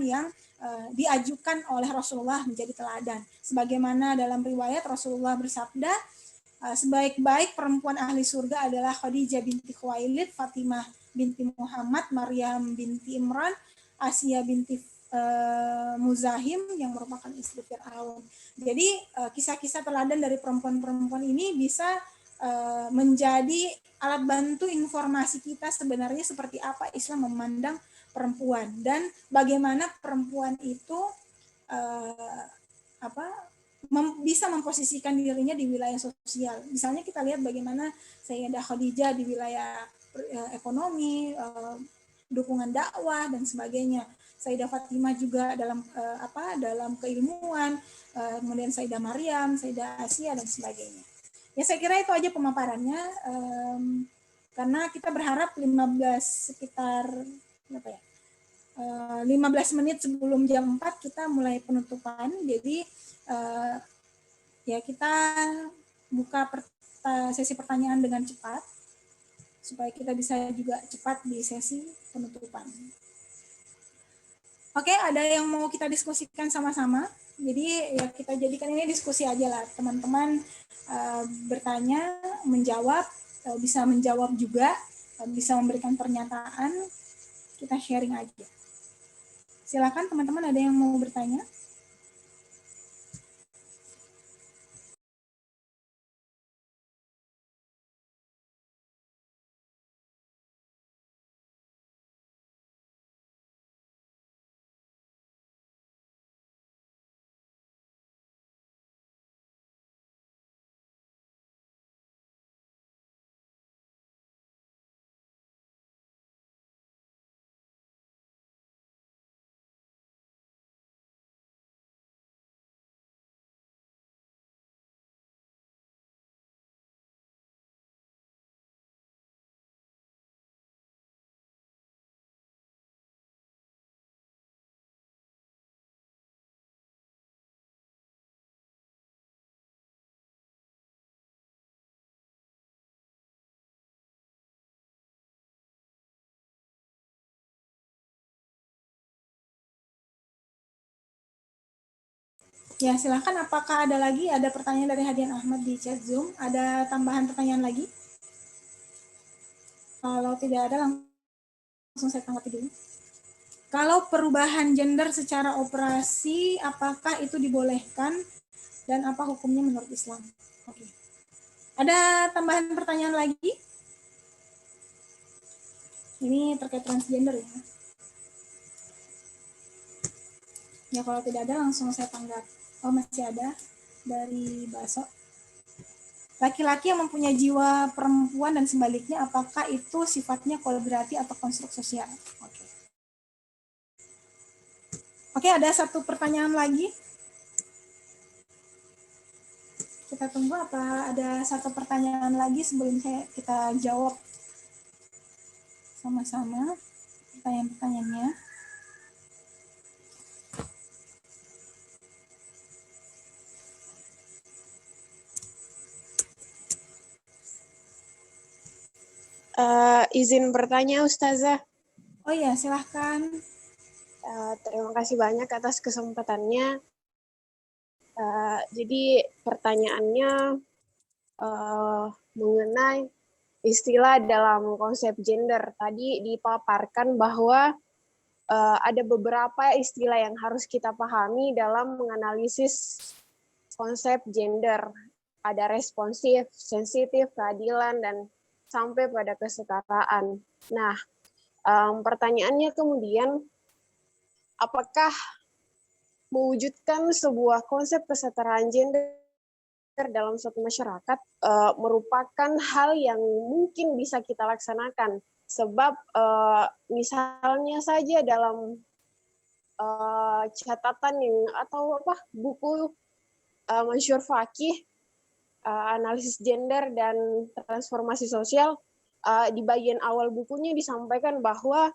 yang diajukan oleh Rasulullah menjadi teladan. Sebagaimana dalam riwayat Rasulullah bersabda, sebaik-baik perempuan ahli surga adalah Khadijah binti Khuwailid, Fatimah binti Muhammad, Maryam binti Imran, Asia binti Muzahim yang merupakan istri Fir'aun. Jadi kisah-kisah teladan dari perempuan-perempuan ini bisa menjadi alat bantu informasi kita sebenarnya seperti apa Islam memandang perempuan dan bagaimana perempuan itu bisa memposisikan dirinya di wilayah sosial. Misalnya kita lihat bagaimana Sayyidah Khadijah di wilayah ekonomi, dukungan dakwah dan sebagainya. Sayyidah Fatimah juga dalam keilmuan, kemudian Sayyidah Maryam, Sayyidah Asia dan sebagainya. Ya saya kira itu aja pemaparannya, karena kita berharap 15 menit sebelum jam 4 kita mulai penutupan. Jadi ya kita buka sesi pertanyaan dengan cepat supaya kita bisa juga cepat di sesi penutupan. Oke, ada yang mau kita diskusikan sama-sama? Jadi ya kita jadikan ini diskusi aja lah, teman-teman bertanya, menjawab, bisa menjawab juga, bisa memberikan pernyataan, kita sharing aja. Silakan teman-teman, ada yang mau bertanya? Ya, silakan. Apakah ada pertanyaan dari Hadian Ahmad di chat Zoom? Ada tambahan pertanyaan lagi? Kalau tidak ada, langsung saya tanggapi dulu. Kalau perubahan gender secara operasi, apakah itu dibolehkan dan apa hukumnya menurut Islam? Oke. Ada tambahan pertanyaan lagi? Ini terkait transgender ya. Ya, kalau tidak ada, langsung saya tanggap. Oh, masih ada dari Baso. Laki-laki yang mempunyai jiwa perempuan dan sebaliknya, apakah itu sifatnya kodrati atau konstruk sosial? Oke. Oke, ada satu pertanyaan lagi. Kita tunggu apa ada satu pertanyaan lagi sebelum kita jawab sama-sama pertanyaan-pertanyaannya. Izin bertanya, Ustazah. Oh iya, silahkan. Terima kasih banyak atas kesempatannya. Jadi pertanyaannya mengenai istilah dalam konsep gender. Tadi dipaparkan bahwa ada beberapa istilah yang harus kita pahami dalam menganalisis konsep gender. Ada responsif, sensitif, keadilan, dan sampai pada kesetaraan. Nah, pertanyaannya kemudian, apakah mewujudkan sebuah konsep kesetaraan gender dalam suatu masyarakat merupakan hal yang mungkin bisa kita laksanakan? Sebab misalnya saja dalam catatan atau buku Mansyur Fakih, analisis gender dan transformasi sosial, di bagian awal bukunya disampaikan bahwa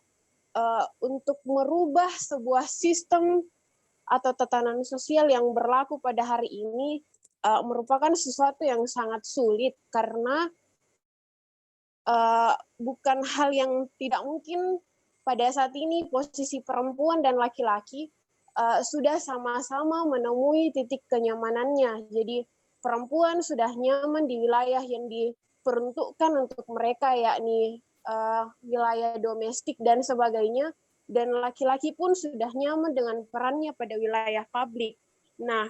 untuk merubah sebuah sistem atau tatanan sosial yang berlaku pada hari ini, merupakan sesuatu yang sangat sulit karena bukan hal yang tidak mungkin pada saat ini posisi perempuan dan laki-laki sudah sama-sama menemui titik kenyamanannya. Jadi perempuan sudah nyaman di wilayah yang diperuntukkan untuk mereka, yakni wilayah domestik dan sebagainya, dan laki-laki pun sudah nyaman dengan perannya pada wilayah publik. Nah,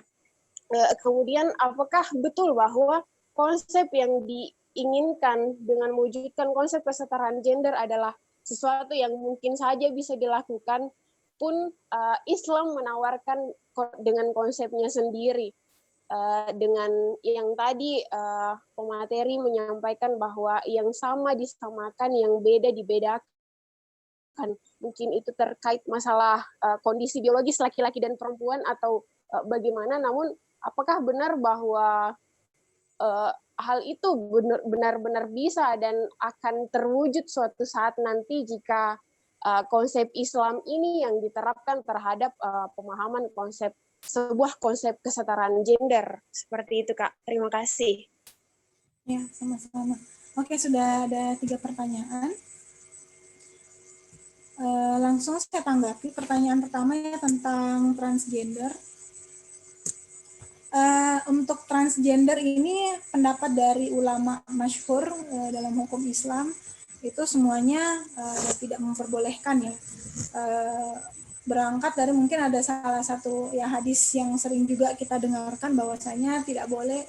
kemudian apakah betul bahwa konsep yang diinginkan dengan mewujudkan konsep kesetaraan gender adalah sesuatu yang mungkin saja bisa dilakukan, pun Islam menawarkan dengan konsepnya sendiri. Dengan yang tadi pemateri menyampaikan bahwa yang sama disamakan, yang beda dibedakan. Mungkin itu terkait masalah kondisi biologis laki-laki dan perempuan atau bagaimana, namun apakah benar bahwa hal itu benar-benar bisa dan akan terwujud suatu saat nanti jika konsep Islam ini yang diterapkan terhadap pemahaman sebuah konsep kesetaraan gender. Seperti itu, Kak. Terima kasih. Ya, sama-sama. Oke, sudah ada 3 pertanyaan. Langsung saya tanggapi. Pertanyaan pertama ya tentang transgender. Untuk transgender ini pendapat dari ulama masyhur dalam hukum Islam itu semuanya tidak memperbolehkan ya. Berangkat dari mungkin ada salah satu ya hadis yang sering juga kita dengarkan bahwasanya tidak boleh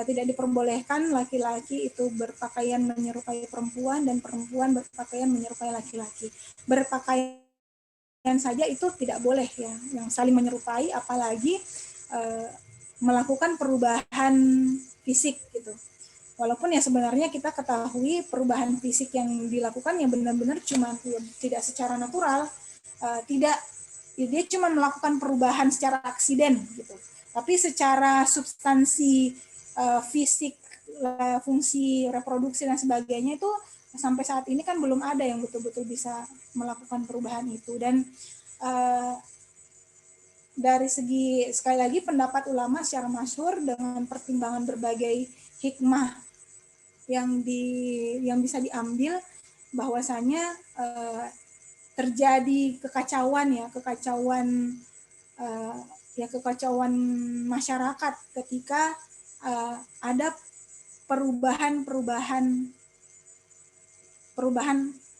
tidak diperbolehkan laki-laki itu berpakaian menyerupai perempuan dan perempuan berpakaian menyerupai laki-laki. Berpakaian saja itu tidak boleh ya, yang saling menyerupai apalagi melakukan perubahan fisik gitu. Walaupun ya sebenarnya kita ketahui perubahan fisik yang dilakukan yang benar-benar cuma ya, tidak secara natural, tidak ya, dia cuma melakukan perubahan secara aksiden gitu. Tapi secara substansi fisik, fungsi reproduksi dan sebagainya itu sampai saat ini kan belum ada yang betul-betul bisa melakukan perubahan itu. Dan dari segi sekali lagi pendapat ulama secara masyhur dengan pertimbangan berbagai hikmah yang bisa diambil bahwasanya terjadi kekacauan masyarakat ketika ada perubahan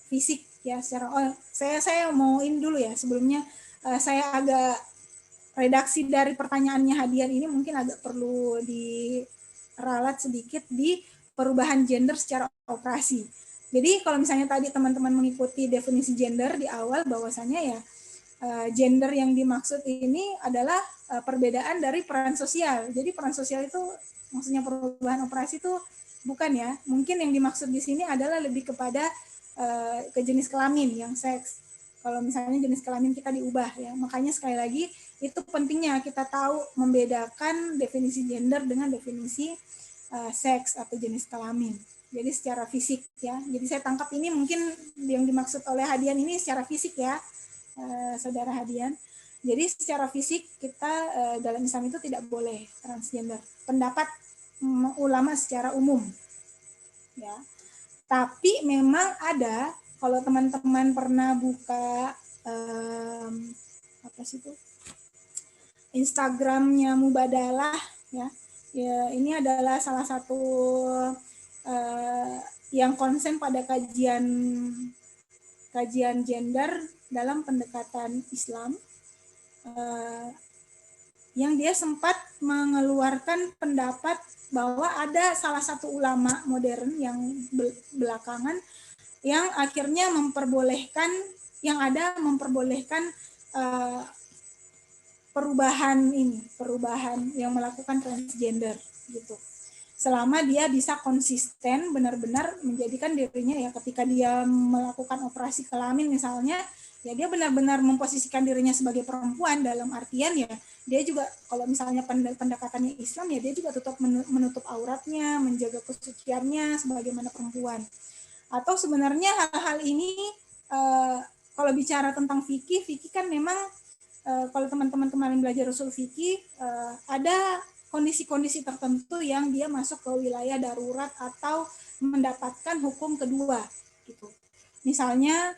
fisik ya secara saya mau ini dulu ya sebelumnya saya agak redaksi dari pertanyaannya Hadian ini mungkin agak perlu diralat sedikit di perubahan gender secara operasi. Jadi kalau misalnya tadi teman-teman mengikuti definisi gender di awal bahwasanya ya gender yang dimaksud ini adalah perbedaan dari peran sosial. Jadi peran sosial itu maksudnya perubahan operasi itu bukan ya. Mungkin yang dimaksud di sini adalah lebih kepada ke jenis kelamin yang seks. Kalau misalnya jenis kelamin kita diubah ya. Makanya sekali lagi itu pentingnya kita tahu membedakan definisi gender dengan definisi seks atau jenis kelamin. Jadi secara fisik ya. Jadi saya tangkap ini mungkin yang dimaksud oleh Hadian ini secara fisik ya, saudara Hadian. Jadi secara fisik kita dalam Islam itu tidak boleh transgender. Pendapat ulama secara umum. Ya. Tapi memang ada kalau teman-teman pernah buka apa sih itu? Instagramnya Mubadalah ya. Ya, ini adalah salah satu yang konsen pada kajian gender dalam pendekatan Islam, yang dia sempat mengeluarkan pendapat bahwa ada salah satu ulama modern yang belakangan yang akhirnya memperbolehkan perubahan yang melakukan transgender gitu. Selama dia bisa konsisten benar-benar menjadikan dirinya ya ketika dia melakukan operasi kelamin misalnya, ya dia benar-benar memposisikan dirinya sebagai perempuan dalam artian ya dia juga kalau misalnya pendekatannya Islam ya dia juga tetap menutup auratnya, menjaga kesuciannya sebagaimana perempuan. Atau sebenarnya hal-hal ini kalau bicara tentang fikih kan memang kalau teman-teman kemarin belajar usul fikih ada kondisi-kondisi tertentu yang dia masuk ke wilayah darurat atau mendapatkan hukum kedua gitu. Misalnya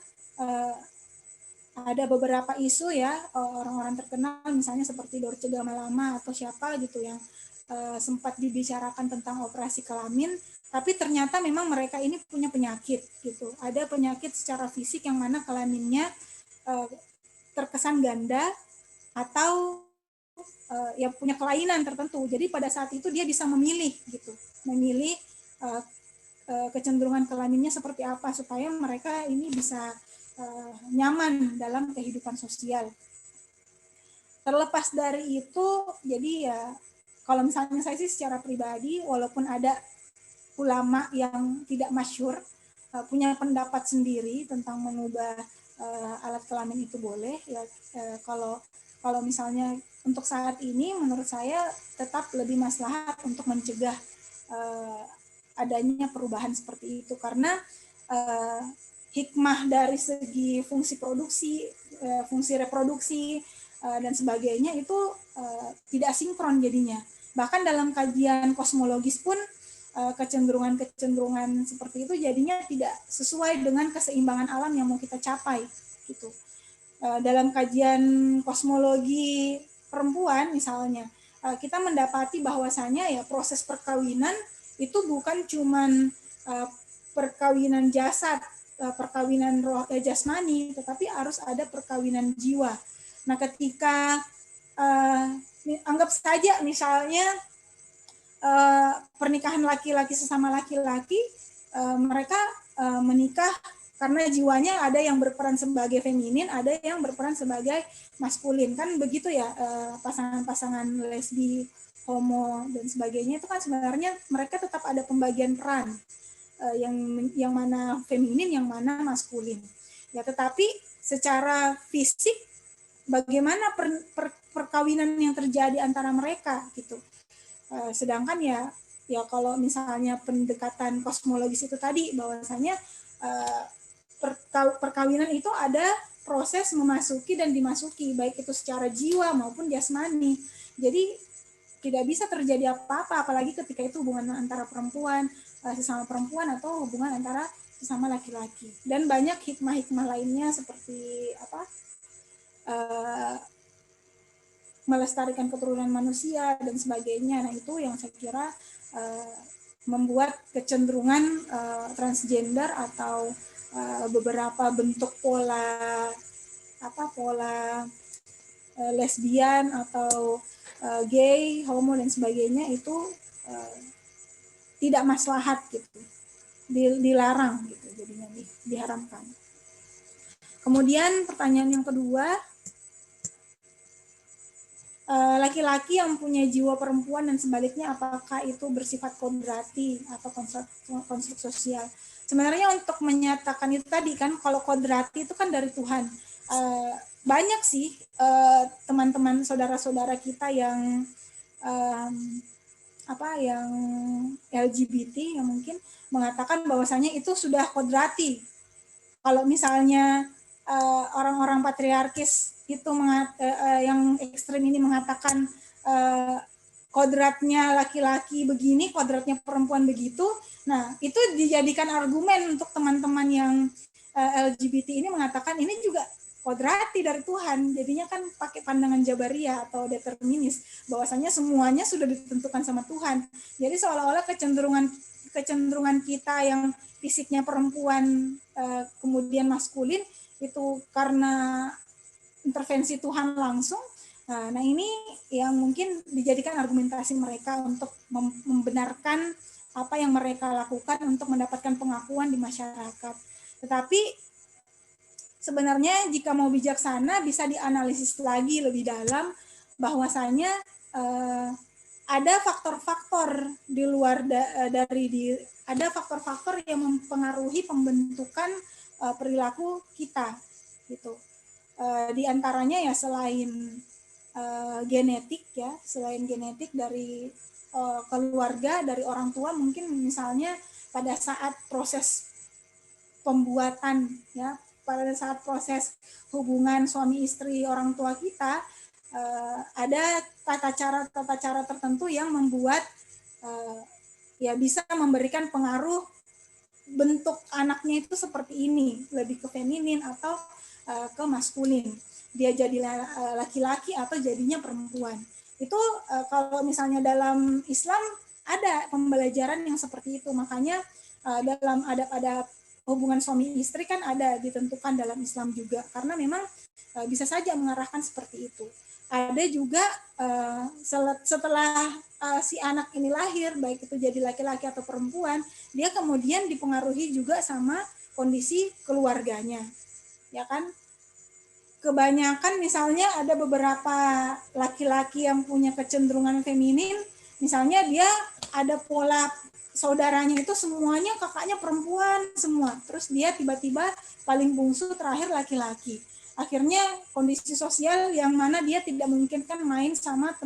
ada beberapa isu ya, orang-orang terkenal misalnya seperti Dorce Gamalama atau siapa gitu yang sempat dibicarakan tentang operasi kelamin, tapi ternyata memang mereka ini punya penyakit gitu. Ada penyakit secara fisik yang mana kelaminnya terkesan ganda atau ya punya kelainan tertentu. Jadi pada saat itu dia bisa memilih gitu, memilih kecenderungan kelaminnya seperti apa supaya mereka ini bisa nyaman dalam kehidupan sosial. Terlepas dari itu, jadi ya kalau misalnya saya sih secara pribadi, walaupun ada ulama yang tidak masyhur punya pendapat sendiri tentang mengubah alat kelamin itu boleh, ya kalau misalnya untuk saat ini menurut saya tetap lebih maslahat untuk mencegah adanya perubahan seperti itu karena hikmah dari segi fungsi produksi, fungsi reproduksi, dan sebagainya itu tidak sinkron jadinya. Bahkan dalam kajian kosmologis pun kecenderungan-kecenderungan seperti itu jadinya tidak sesuai dengan keseimbangan alam yang mau kita capai. Gitu. Dalam kajian kosmologi perempuan misalnya, kita mendapati bahwasanya ya proses perkawinan itu bukan cuman perkawinan jasad, perkawinan roh jasmani, tetapi harus ada perkawinan jiwa. Nah, ketika anggap saja misalnya pernikahan laki-laki sesama laki-laki, mereka menikah karena jiwanya ada yang berperan sebagai feminin, ada yang berperan sebagai maskulin, kan begitu ya, pasangan-pasangan lesbi, homo dan sebagainya itu kan sebenarnya mereka tetap ada pembagian peran. Yang mana feminin, yang mana maskulin. Ya, tetapi secara fisik bagaimana perkawinan yang terjadi antara mereka gitu. Sedangkan ya kalau misalnya pendekatan kosmologis itu tadi bahwasanya perkawinan itu ada proses memasuki dan dimasuki baik itu secara jiwa maupun jasmani. Jadi tidak bisa terjadi apa-apa apalagi ketika itu hubungan antara perempuan sesama perempuan atau hubungan antara sesama laki-laki. Dan banyak hikmah-hikmah lainnya seperti melestarikan keturunan manusia dan sebagainya. Nah, itu yang saya kira membuat kecenderungan transgender atau beberapa bentuk pola lesbian atau gay, homo dan sebagainya itu tidak maslahat gitu, dilarang gitu, jadinya diharamkan. Kemudian pertanyaan yang kedua, laki-laki yang punya jiwa perempuan dan sebaliknya apakah itu bersifat kodrati atau konstruk sosial? Sebenarnya untuk menyatakan itu tadi kan, kalau kodrati itu kan dari Tuhan. Banyak sih teman-teman saudara-saudara kita yang yang LGBT yang mungkin mengatakan bahwasanya itu sudah kodrati. Kalau misalnya orang-orang patriarkis itu yang ekstrem ini mengatakan kodratnya laki-laki begini, kodratnya perempuan begitu, nah itu dijadikan argumen untuk teman-teman yang LGBT ini mengatakan ini juga kodrati dari Tuhan, jadinya kan pakai pandangan Jabariyah atau determinis, bahwasanya semuanya sudah ditentukan sama Tuhan. Jadi seolah-olah kecenderungan kita yang fisiknya perempuan kemudian maskulin itu karena intervensi Tuhan langsung. Nah, ini yang mungkin dijadikan argumentasi mereka untuk membenarkan apa yang mereka lakukan untuk mendapatkan pengakuan di masyarakat. Tetapi sebenarnya jika mau bijaksana bisa dianalisis lagi lebih dalam bahwasanya ada faktor-faktor di luar ada faktor-faktor yang mempengaruhi pembentukan perilaku kita gitu. Di antaranya ya selain genetik ya, selain genetik dari keluarga, dari orang tua, mungkin misalnya pada saat proses pembuatan ya, pada saat proses hubungan suami istri orang tua kita, ada tata cara tertentu yang membuat ya bisa memberikan pengaruh bentuk anaknya itu seperti ini, lebih ke feminin atau ke maskulin. Dia jadi laki-laki atau jadinya perempuan. Itu kalau misalnya dalam Islam ada pembelajaran yang seperti itu. Makanya dalam adab-adab hubungan suami istri kan ada ditentukan dalam Islam juga. Karena memang bisa saja mengarahkan seperti itu. Ada juga setelah si anak ini lahir, baik itu jadi laki-laki atau perempuan, dia kemudian dipengaruhi juga sama kondisi keluarganya, ya kan? Kebanyakan misalnya ada beberapa laki-laki yang punya kecenderungan feminin, misalnya dia ada pola saudaranya itu semuanya kakaknya perempuan semua, terus dia tiba-tiba paling bungsu terakhir laki-laki. Akhirnya kondisi sosial yang mana dia tidak memungkinkan main sama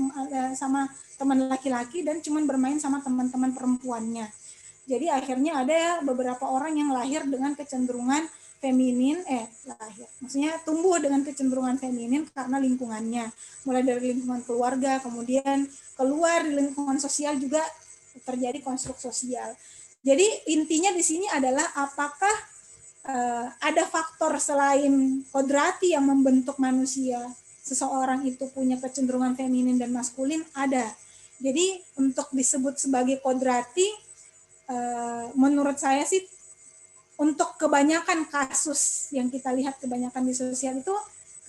teman laki-laki dan cuma bermain sama teman-teman perempuannya. Jadi akhirnya ada beberapa orang yang lahir dengan kecenderungan feminin, maksudnya tumbuh dengan kecenderungan feminin karena lingkungannya. Mulai dari lingkungan keluarga, kemudian keluar di lingkungan sosial juga terjadi konstruk sosial. Jadi intinya di sini adalah apakah ada faktor selain kodrati yang membentuk manusia, seseorang itu punya kecenderungan feminin dan maskulin, ada. Jadi untuk disebut sebagai kodrati, menurut saya sih untuk kebanyakan kasus yang kita lihat kebanyakan di sosial itu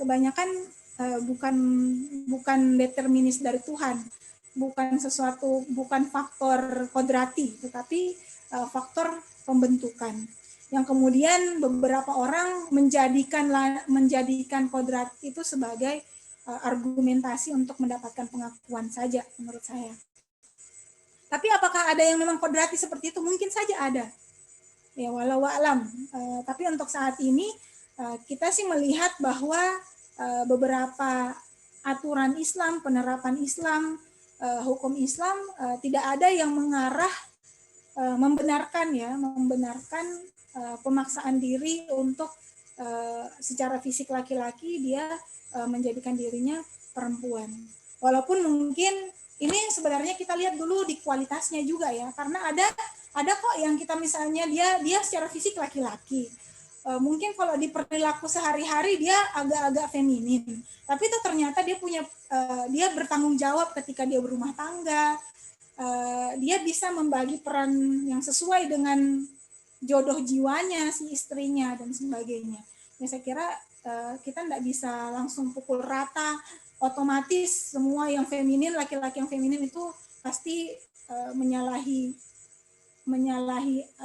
kebanyakan bukan determinis dari Tuhan, bukan faktor kodrati, tetapi faktor pembentukan. Yang kemudian beberapa orang menjadikan kodrat itu sebagai argumentasi untuk mendapatkan pengakuan saja, menurut saya. Tapi apakah ada yang memang kodrati seperti itu? Mungkin saja ada. Ya, walau alam. Tapi untuk saat ini kita sih melihat bahwa beberapa aturan Islam, penerapan Islam, hukum Islam tidak ada yang mengarah membenarkan pemaksaan diri untuk secara fisik laki-laki dia menjadikan dirinya perempuan. Walaupun mungkin ini sebenarnya kita lihat dulu di kualitasnya juga ya, karena ada kok yang kita misalnya dia secara fisik laki-laki. Mungkin kalau di perilaku sehari-hari dia agak-agak feminin, tapi itu ternyata dia bertanggung jawab ketika dia berumah tangga. Dia bisa membagi peran yang sesuai dengan jodoh jiwanya si istrinya dan sebagainya. Ya saya kira kita tidak bisa langsung pukul rata otomatis semua yang feminin, laki-laki yang feminin itu pasti menyalahi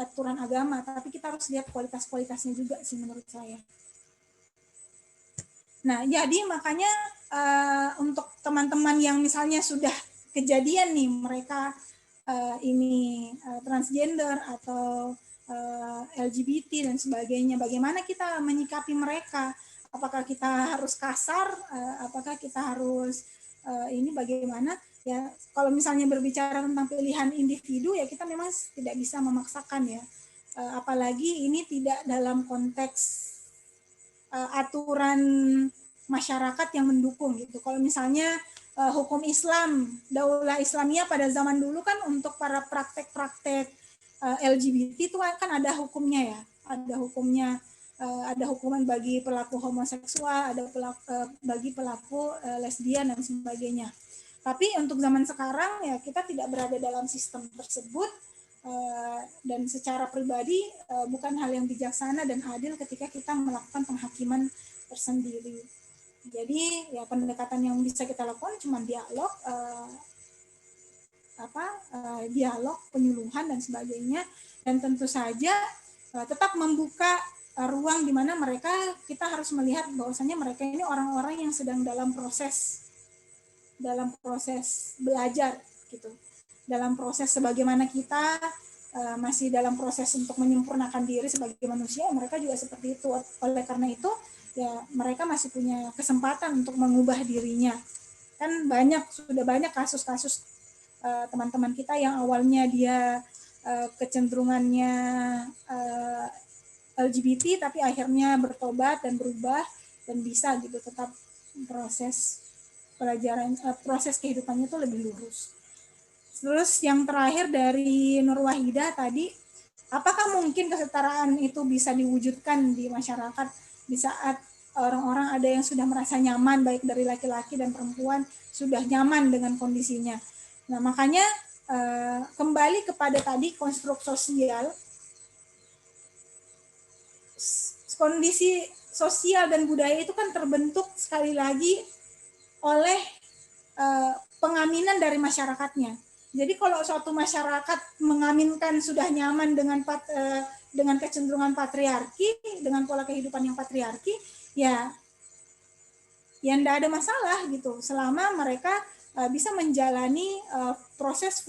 aturan agama, tapi kita harus lihat kualitas-kualitasnya juga sih menurut saya. Nah, jadi makanya untuk teman-teman yang misalnya sudah kejadian nih mereka ini transgender atau LGBT dan sebagainya, bagaimana kita menyikapi mereka? Apakah kita harus kasar? Apakah kita harus ini bagaimana? Ya, kalau misalnya berbicara tentang pilihan individu ya kita memang tidak bisa memaksakan ya. Apalagi ini tidak dalam konteks aturan masyarakat yang mendukung gitu. Kalau misalnya hukum Islam, Daulah Islamiyah pada zaman dulu kan untuk para praktek-praktek LGBT itu kan ada hukumnya ya, ada hukumnya, ada hukuman bagi pelaku homoseksual, ada bagi pelaku lesbian dan sebagainya. Tapi untuk zaman sekarang ya kita tidak berada dalam sistem tersebut dan secara pribadi bukan hal yang bijaksana dan adil ketika kita melakukan penghakiman tersendiri. Jadi ya pendekatan yang bisa kita lakukan cuma dialog, dialog, penyuluhan dan sebagainya, dan tentu saja tetap membuka ruang di mana kita harus melihat bahwasanya mereka ini orang-orang yang sedang dalam proses belajar gitu, dalam proses sebagaimana kita masih dalam proses untuk menyempurnakan diri sebagai manusia, mereka juga seperti itu. Oleh karena itu ya mereka masih punya kesempatan untuk mengubah dirinya. Kan sudah banyak kasus-kasus teman-teman kita yang awalnya dia kecenderungannya LGBT tapi akhirnya bertobat dan berubah dan bisa gitu tetap proses pelajaran proses kehidupannya itu lebih lurus. Terus yang terakhir dari Nur Wahida tadi, apakah mungkin kesetaraan itu bisa diwujudkan di masyarakat di saat orang-orang ada yang sudah merasa nyaman, baik dari laki-laki dan perempuan sudah nyaman dengan kondisinya. Nah, makanya kembali kepada tadi konstruk sosial, kondisi sosial dan budaya itu kan terbentuk sekali lagi oleh pengaminan dari masyarakatnya. Jadi kalau suatu masyarakat mengaminkan sudah nyaman dengan kecenderungan patriarki, dengan pola kehidupan yang patriarki, ya enggak ada masalah gitu, selama mereka bisa menjalani proses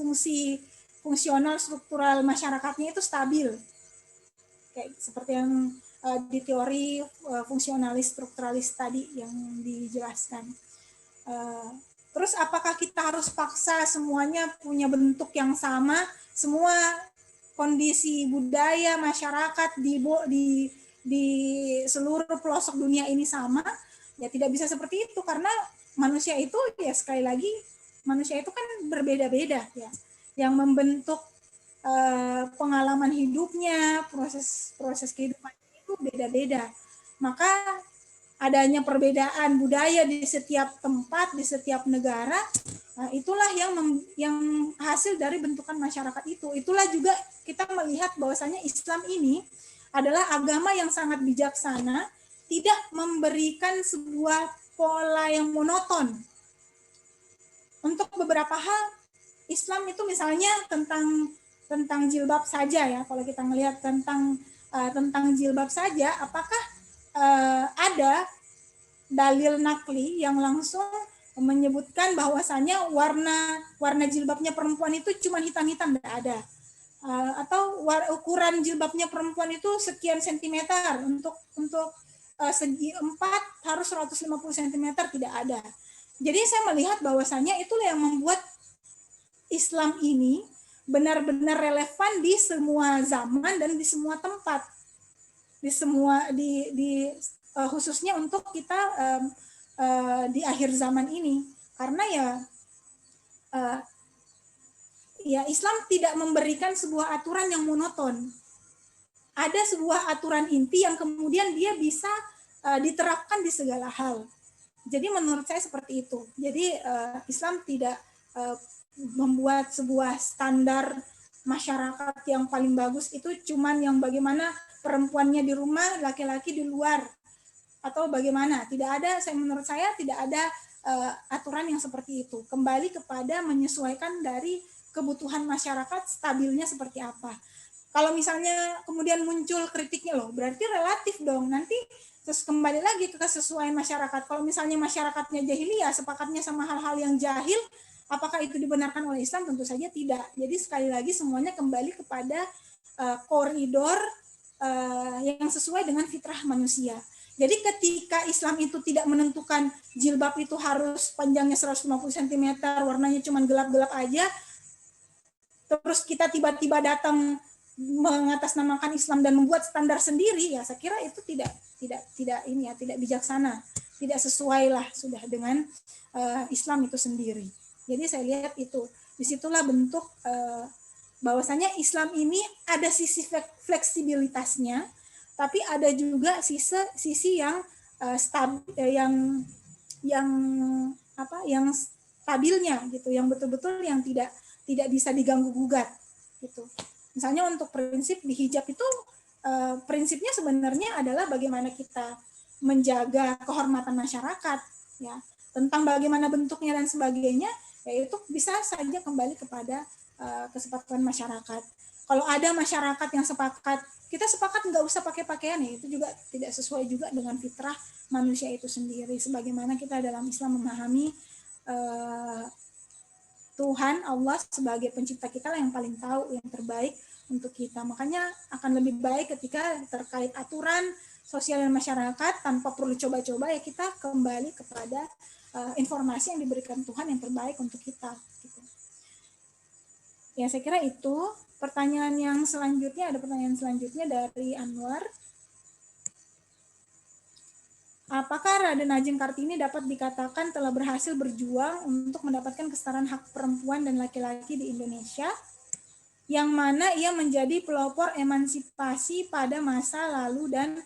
fungsional struktural masyarakatnya itu stabil. Kayak seperti yang di teori fungsionalis strukturalis tadi yang dijelaskan. Terus apakah kita harus paksa semuanya punya bentuk yang sama, semua kondisi budaya masyarakat di seluruh pelosok dunia ini sama? Ya tidak bisa seperti itu, karena manusia itu ya sekali lagi manusia itu kan berbeda-beda ya. Yang membentuk pengalaman hidupnya, proses kehidupan itu beda-beda. Maka adanya perbedaan budaya di setiap tempat, di setiap negara, itulah yang hasil dari bentukan masyarakat itu. Itulah juga kita melihat bahwasanya Islam ini adalah agama yang sangat bijaksana, tidak memberikan sebuah pola yang monoton. Untuk beberapa hal, Islam itu misalnya tentang jilbab saja ya, kalau kita melihat tentang jilbab saja, apakah ada dalil nakli yang langsung menyebutkan bahwasanya warna jilbabnya perempuan itu cuma hitam-hitam, tidak ada. Atau ukuran jilbabnya perempuan itu sekian sentimeter, untuk segi 4 harus 150 cm, tidak ada. Jadi saya melihat bahwasanya itulah yang membuat Islam ini benar-benar relevan di semua zaman dan di semua tempat, khususnya untuk kita di akhir zaman ini, karena ya Islam tidak memberikan sebuah aturan yang monoton. Ada sebuah aturan inti yang kemudian dia bisa diterapkan di segala hal. Jadi menurut saya seperti itu. Jadi Islam tidak membuat sebuah standar masyarakat yang paling bagus itu cuman yang bagaimana perempuannya di rumah, laki-laki di luar, atau bagaimana. Tidak ada, menurut saya tidak ada aturan yang seperti itu. Kembali kepada menyesuaikan dari kebutuhan masyarakat, stabilnya seperti apa. Kalau misalnya kemudian muncul kritiknya, loh berarti relatif dong, nanti terus kembali lagi ke kesesuaian masyarakat. Kalau misalnya masyarakatnya jahiliyah, sepakatnya sama hal-hal yang jahil, apakah itu dibenarkan oleh Islam? Tentu saja tidak. Jadi sekali lagi semuanya kembali kepada koridor yang sesuai dengan fitrah manusia. Jadi ketika Islam itu tidak menentukan jilbab itu harus panjangnya 150 cm, warnanya cuma gelap-gelap aja, terus kita tiba-tiba datang mengatasnamakan Islam dan membuat standar sendiri, ya saya kira itu tidak bijaksana, tidak sesuai lah sudah dengan Islam itu sendiri. Jadi saya lihat itu, disitulah bentuk bahwasanya Islam ini ada sisi fleksibilitasnya, tapi ada juga sisi yang stabilnya gitu, yang betul-betul yang tidak bisa diganggu gugat gitu. Misalnya untuk prinsip di hijab itu prinsipnya sebenarnya adalah bagaimana kita menjaga kehormatan masyarakat ya, tentang bagaimana bentuknya dan sebagainya, yaitu bisa saja kembali kepada kesepakatan masyarakat. Kalau ada masyarakat yang sepakat, kita sepakat nggak usah pakai pakaian, ya itu juga tidak sesuai juga dengan fitrah manusia itu sendiri. Sebagaimana kita dalam Islam memahami Tuhan Allah sebagai pencipta kita lah yang paling tahu yang terbaik untuk kita. Makanya akan lebih baik ketika terkait aturan sosial dan masyarakat tanpa perlu coba-coba, ya kita kembali kepada informasi yang diberikan Tuhan yang terbaik untuk kita. Gitu. Ya saya kira itu. Pertanyaan yang selanjutnya, ada pertanyaan selanjutnya dari Anwar. apakah Raden Ajeng Kartini dapat dikatakan telah berhasil berjuang untuk mendapatkan kesetaraan hak perempuan dan laki-laki di Indonesia, yang mana ia menjadi pelopor emansipasi pada masa lalu, dan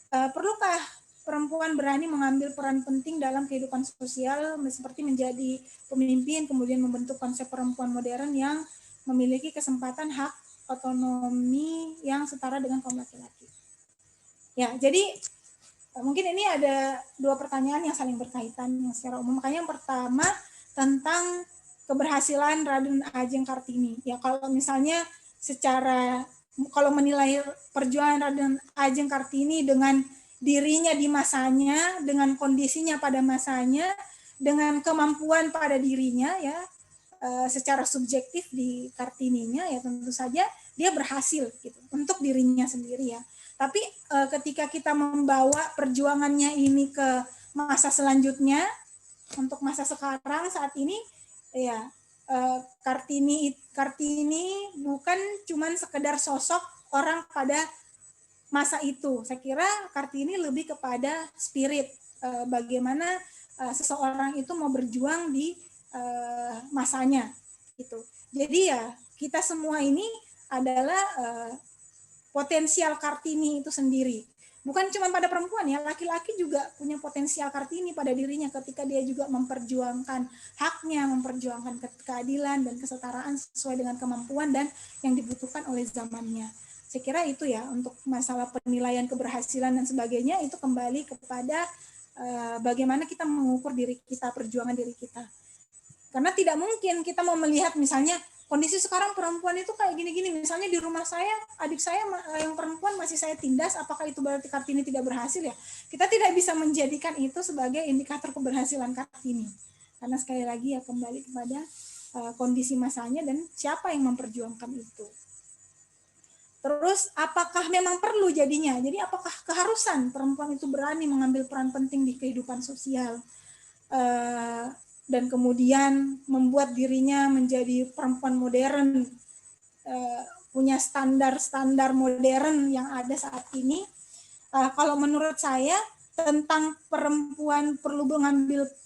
perlukah perempuan berani mengambil peran penting dalam kehidupan sosial seperti menjadi pemimpin, kemudian membentuk konsep perempuan modern yang memiliki kesempatan hak otonomi yang setara dengan kaum laki-laki. Ya, jadi mungkin ini ada dua pertanyaan yang saling berkaitan yang secara umum. Makanya yang pertama tentang keberhasilan Raden Ajeng Kartini. Ya, kalau misalnya kalau menilai perjuangan Raden Ajeng Kartini dengan dirinya di masanya, dengan kondisinya pada masanya, dengan kemampuan pada dirinya, ya, secara subjektif di Kartininya, ya tentu saja dia berhasil gitu untuk dirinya sendiri, ya. Tapi ketika kita membawa perjuangannya ini ke masa selanjutnya, untuk masa sekarang saat ini, ya, Kartini bukan cuman sekedar sosok orang pada masa itu. Saya kira Kartini lebih kepada spirit, bagaimana seseorang itu mau berjuang di masanya gitu. Jadi ya kita semua ini adalah potensial Kartini itu sendiri. Bukan cuma pada perempuan, ya, laki-laki juga punya potensial Kartini pada dirinya ketika dia juga memperjuangkan haknya, memperjuangkan keadilan dan kesetaraan sesuai dengan kemampuan dan yang dibutuhkan oleh zamannya. Saya kira itu, ya, untuk masalah penilaian keberhasilan dan sebagainya, itu kembali kepada bagaimana kita mengukur diri kita, perjuangan diri kita. Karena tidak mungkin kita mau melihat misalnya kondisi sekarang perempuan itu kayak gini-gini, misalnya di rumah saya, adik saya yang perempuan masih saya tindas, apakah itu berarti Kartini tidak berhasil, ya? Kita tidak bisa menjadikan itu sebagai indikator keberhasilan Kartini. Karena sekali lagi, ya, kembali kepada kondisi masanya dan siapa yang memperjuangkan itu. Terus apakah memang perlu jadinya? Jadi apakah keharusan perempuan itu berani mengambil peran penting di kehidupan sosial? Dan kemudian membuat dirinya menjadi perempuan modern, punya standar-standar modern yang ada saat ini. Kalau menurut saya tentang perempuan perlu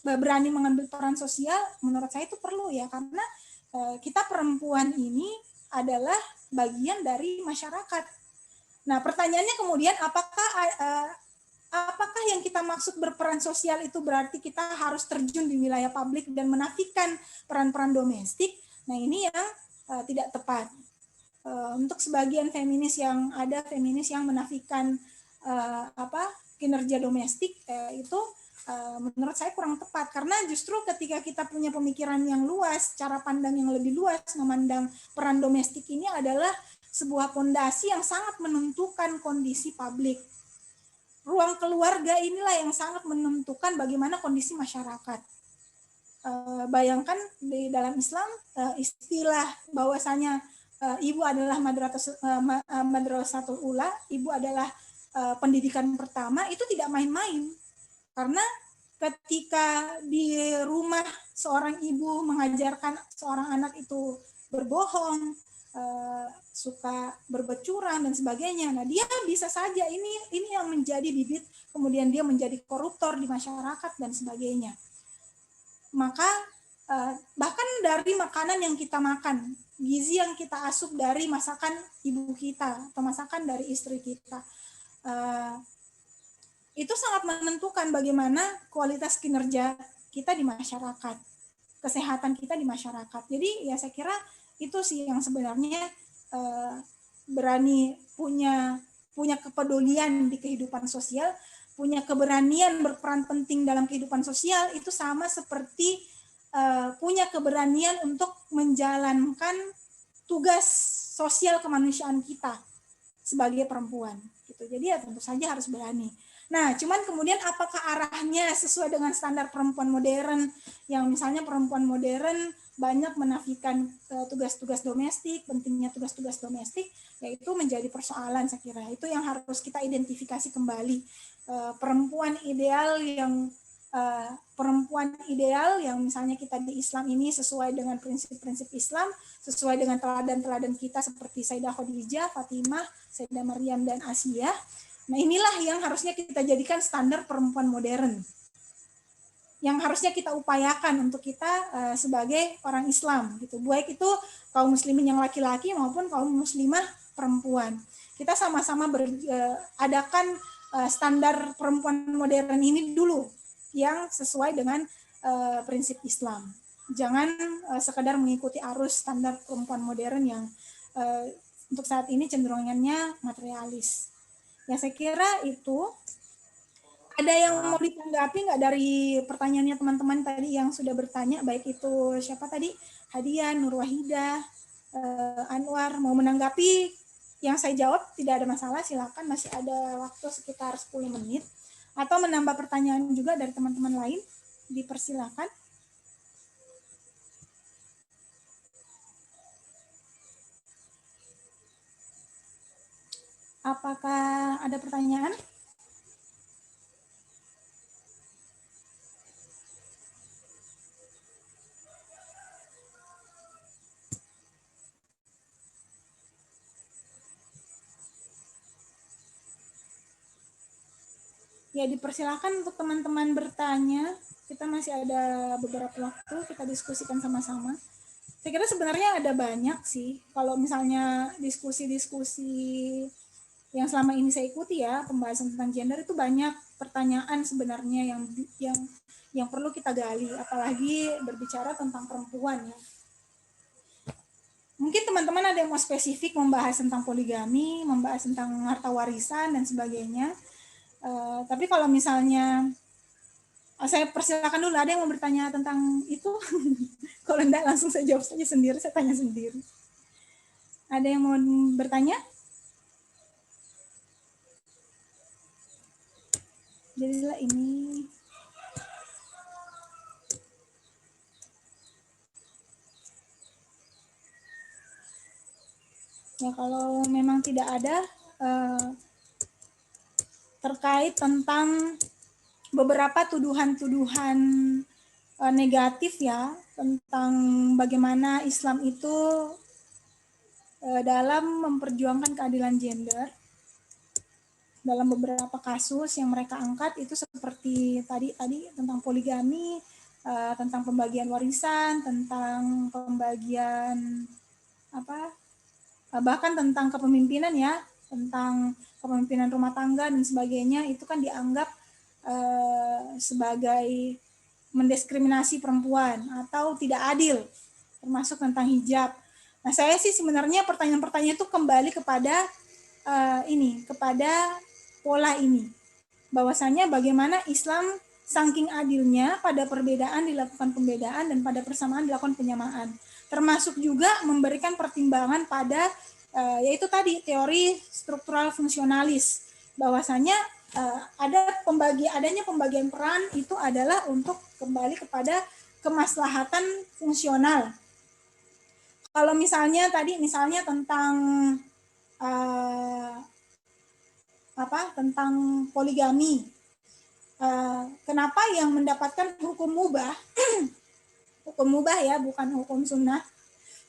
berani mengambil peran sosial, menurut saya itu perlu, ya, karena kita perempuan ini adalah bagian dari masyarakat. Nah, pertanyaannya kemudian apakah yang kita maksud berperan sosial itu berarti kita harus terjun di wilayah publik dan menafikan peran-peran domestik? Nah, ini yang tidak tepat. Untuk sebagian feminis yang menafikan kinerja domestik, itu menurut saya kurang tepat, karena justru ketika kita punya pemikiran yang luas, cara pandang yang lebih luas, memandang peran domestik ini adalah sebuah fondasi yang sangat menentukan kondisi publik. Ruang keluarga inilah yang sangat menentukan bagaimana kondisi masyarakat. Bayangkan di dalam Islam, istilah bahwasanya ibu adalah madrasatul ula, ibu adalah pendidikan pertama, itu tidak main-main. Karena ketika di rumah seorang ibu mengajarkan seorang anak itu berbohong, suka berbuat curang dan sebagainya, nah dia bisa saja ini yang menjadi bibit, kemudian dia menjadi koruptor di masyarakat dan sebagainya. Maka bahkan dari makanan yang kita makan, gizi yang kita asup dari masakan ibu kita atau masakan dari istri kita, itu sangat menentukan bagaimana kualitas kinerja kita di masyarakat, kesehatan kita di masyarakat. Jadi ya saya kira itu sih yang sebenarnya berani punya kepedulian di kehidupan sosial, punya keberanian berperan penting dalam kehidupan sosial, itu sama seperti punya keberanian untuk menjalankan tugas sosial kemanusiaan kita sebagai perempuan. Gitu. Jadi ya tentu saja harus berani. Nah, cuman kemudian apakah arahnya sesuai dengan standar perempuan modern, yang misalnya perempuan modern banyak menafikan tugas-tugas domestik, pentingnya tugas-tugas domestik, yaitu menjadi persoalan saya kira. Itu yang harus kita identifikasi kembali. Perempuan ideal yang misalnya kita di Islam ini sesuai dengan prinsip-prinsip Islam, sesuai dengan teladan-teladan kita seperti Sayyidah Khadijah, Fatimah, Sayyidah Maryam, dan Asiyah. Nah, inilah yang harusnya kita jadikan standar perempuan modern, yang harusnya kita upayakan untuk kita sebagai orang Islam gitu. Baik itu kaum muslimin yang laki-laki maupun kaum muslimah perempuan. Kita sama-sama adakan standar perempuan modern ini dulu yang sesuai dengan prinsip Islam. Jangan sekedar mengikuti arus standar perempuan modern yang untuk saat ini cenderungannya materialis. Ya, saya kira itu. Ada yang mau ditanggapi nggak dari pertanyaannya teman-teman tadi yang sudah bertanya, baik itu siapa tadi, Hadian, Nur Wahidah, Anwar, mau menanggapi yang saya jawab? Tidak ada masalah, silakan, masih ada waktu sekitar 10 menit. Atau menambah pertanyaan juga dari teman-teman lain, dipersilakan. Apakah ada pertanyaan? Ya, dipersilakan untuk teman-teman bertanya. Kita masih ada beberapa waktu, kita diskusikan sama-sama. Saya kira sebenarnya ada banyak sih. Kalau misalnya diskusi-diskusi yang selama ini saya ikuti ya, pembahasan tentang gender itu banyak pertanyaan sebenarnya yang perlu kita gali, apalagi berbicara tentang perempuan ya. Mungkin teman-teman ada yang mau spesifik membahas tentang poligami, membahas tentang harta warisan dan sebagainya. Tapi kalau misalnya saya persilakan dulu, ada yang mau bertanya tentang itu? Kalau enggak langsung saya jawab saja sendiri, saya tanya sendiri. Ada yang mau bertanya? Jadilah ini. Ya, kalau memang tidak ada terkait tentang beberapa tuduhan-tuduhan negatif ya tentang bagaimana Islam itu dalam memperjuangkan keadilan gender. Dalam beberapa kasus yang mereka angkat itu seperti tadi tentang poligami, tentang pembagian warisan, tentang pembagian bahkan tentang kepemimpinan ya, tentang kepemimpinan rumah tangga dan sebagainya, itu kan dianggap sebagai mendiskriminasi perempuan atau tidak adil, termasuk tentang hijab. Nah, saya sih sebenarnya pertanyaan-pertanyaan itu kembali kepada kepada pola ini, bahwasanya bagaimana Islam saking adilnya pada perbedaan dilakukan pembedaan dan pada persamaan dilakukan penyamaan, termasuk juga memberikan pertimbangan pada yaitu tadi teori struktural fungsionalis, bahwasanya adanya pembagian peran itu adalah untuk kembali kepada kemaslahatan fungsional. Kalau misalnya tentang tentang poligami, kenapa yang mendapatkan hukum mubah hukum mubah ya, bukan hukum sunnah,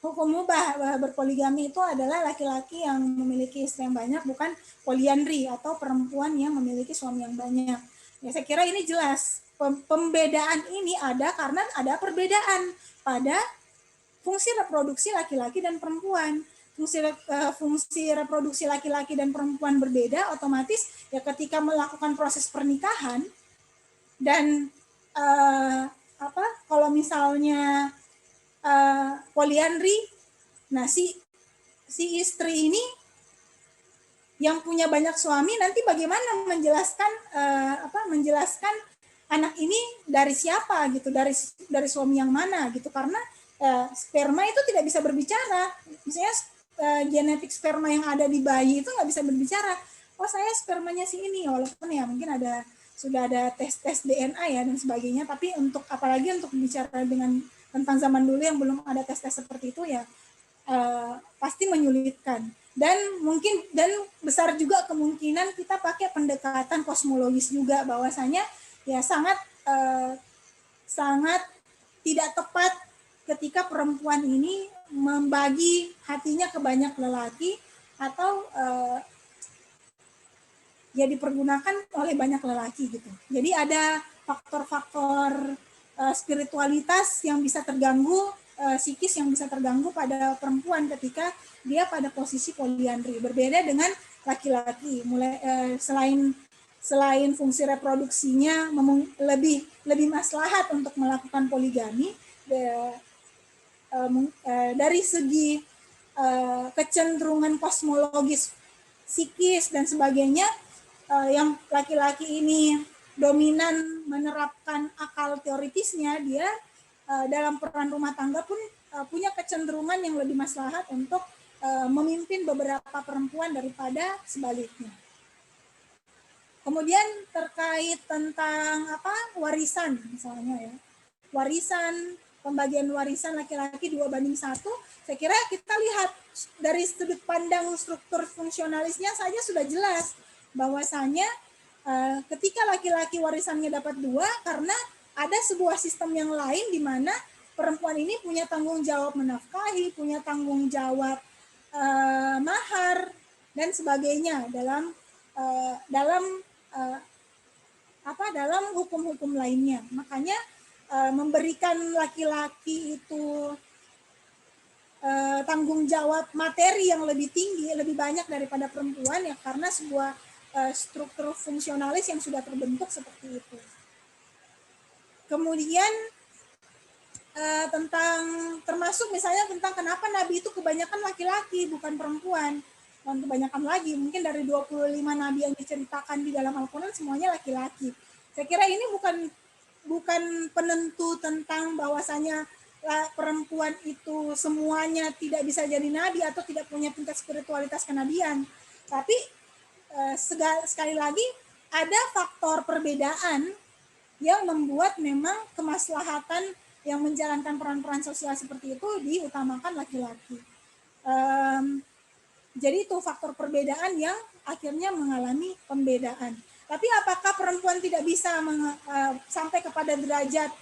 hukum mubah berpoligami itu adalah laki-laki yang memiliki istri yang banyak, bukan poliandri atau perempuan yang memiliki suami yang banyak. Ya, saya kira ini jelas pembedaan ini ada karena ada perbedaan pada fungsi reproduksi laki-laki dan perempuan. Fungsi reproduksi laki-laki dan perempuan berbeda, otomatis ya ketika melakukan proses pernikahan dan kalau misalnya poliandri, nah si istri ini yang punya banyak suami nanti bagaimana menjelaskan anak ini dari siapa gitu, dari suami yang mana gitu, karena sperma itu tidak bisa berbicara. Misalnya genetik sperma yang ada di bayi itu nggak bisa berbicara. Oh, saya spermanya si ini, walaupun ya mungkin sudah ada tes DNA ya dan sebagainya, tapi apalagi untuk bicara tentang zaman dulu yang belum ada tes seperti itu ya pasti menyulitkan. Dan besar juga kemungkinan kita pakai pendekatan kosmologis juga, bahwasanya ya sangat tidak tepat ketika perempuan ini membagi hatinya ke banyak lelaki atau ya dipergunakan oleh banyak lelaki gitu. Jadi ada faktor-faktor spiritualitas yang bisa terganggu, psikis yang bisa terganggu pada perempuan ketika dia pada posisi poliandri. Berbeda dengan laki-laki. Selain fungsi reproduksinya lebih maslahat untuk melakukan poligami, dari segi kecenderungan kosmologis, psikis dan sebagainya, yang laki-laki ini dominan menerapkan akal teoritisnya, dia dalam peran rumah tangga pun punya kecenderungan yang lebih maslahat untuk memimpin beberapa perempuan daripada sebaliknya. Kemudian terkait tentang warisan misalnya ya. Pembagian warisan laki-laki 2:1, saya kira kita lihat dari sudut pandang struktur fungsionalisnya saja sudah jelas bahwasanya ketika laki-laki warisannya dapat 2 karena ada sebuah sistem yang lain di mana perempuan ini punya tanggung jawab menafkahi, punya tanggung jawab mahar dan sebagainya dalam hukum-hukum lainnya. Makanya memberikan laki-laki itu tanggung jawab materi yang lebih tinggi, lebih banyak daripada perempuan ya karena sebuah struktur fungsionalis yang sudah terbentuk seperti itu. Kemudian termasuk misalnya tentang kenapa Nabi itu kebanyakan laki-laki bukan perempuan. Dan kebanyakan lagi, mungkin dari 25 Nabi yang diceritakan di dalam Al-Quran semuanya laki-laki. Saya kira ini bukan penentu tentang bahwasanya perempuan itu semuanya tidak bisa jadi nabi atau tidak punya tingkat spiritualitas kenabian. Tapi sekali lagi ada faktor perbedaan yang membuat memang kemaslahatan yang menjalankan peran-peran sosial seperti itu diutamakan laki-laki. Jadi itu faktor perbedaan yang akhirnya mengalami pembedaan. Tapi apakah perempuan tidak bisa sampai kepada derajat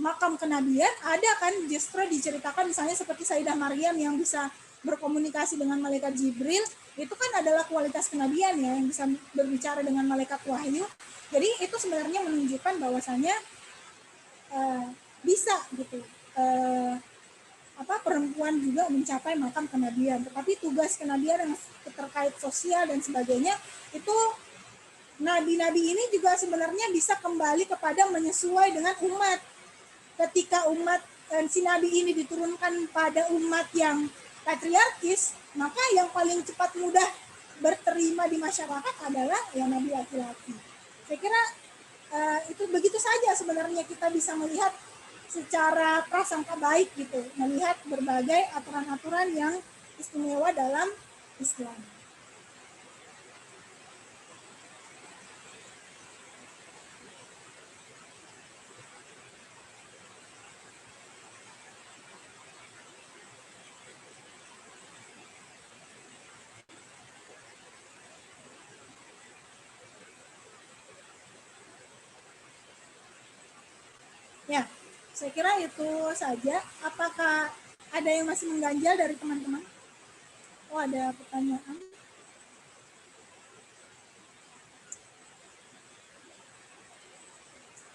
makam kenabian? Ada kan, justru diceritakan misalnya seperti Sayyidah Maryam yang bisa berkomunikasi dengan malaikat Jibril, itu kan adalah kualitas kenabian ya, yang bisa berbicara dengan malaikat wahyu. Jadi itu sebenarnya menunjukkan bahwasanya bisa gitu. Perempuan juga mencapai makam kenabian, tetapi tugas kenabian yang terkait sosial dan sebagainya itu nabi-nabi ini juga sebenarnya bisa kembali kepada menyesuai dengan umat. Ketika umat si nabi ini diturunkan pada umat yang patriarkis, maka yang paling cepat mudah berterima di masyarakat adalah yang nabi laki-laki. Saya kira itu begitu saja sebenarnya kita bisa melihat secara prasangka baik gitu, melihat berbagai aturan-aturan yang istimewa dalam Islam. Ya, saya kira itu saja. Apakah ada yang masih mengganjal dari teman-teman? Oh, ada pertanyaan.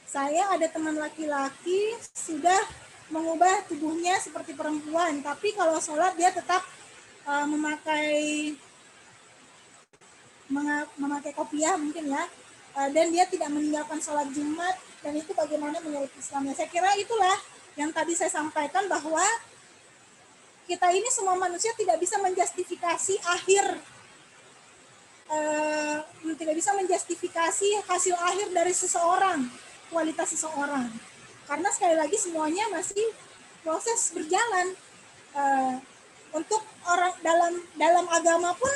Saya ada teman laki-laki sudah mengubah tubuhnya seperti perempuan, tapi kalau sholat dia tetap memakai kopiah mungkin ya, dan dia tidak meninggalkan sholat Jumat, dan itu bagaimana menurut Islamnya. Saya kira itulah yang tadi saya sampaikan, bahwa kita ini semua manusia tidak bisa menjustifikasi tidak bisa menjustifikasi hasil akhir dari seseorang, kualitas seseorang, karena sekali lagi semuanya masih proses berjalan. Untuk orang dalam agama pun,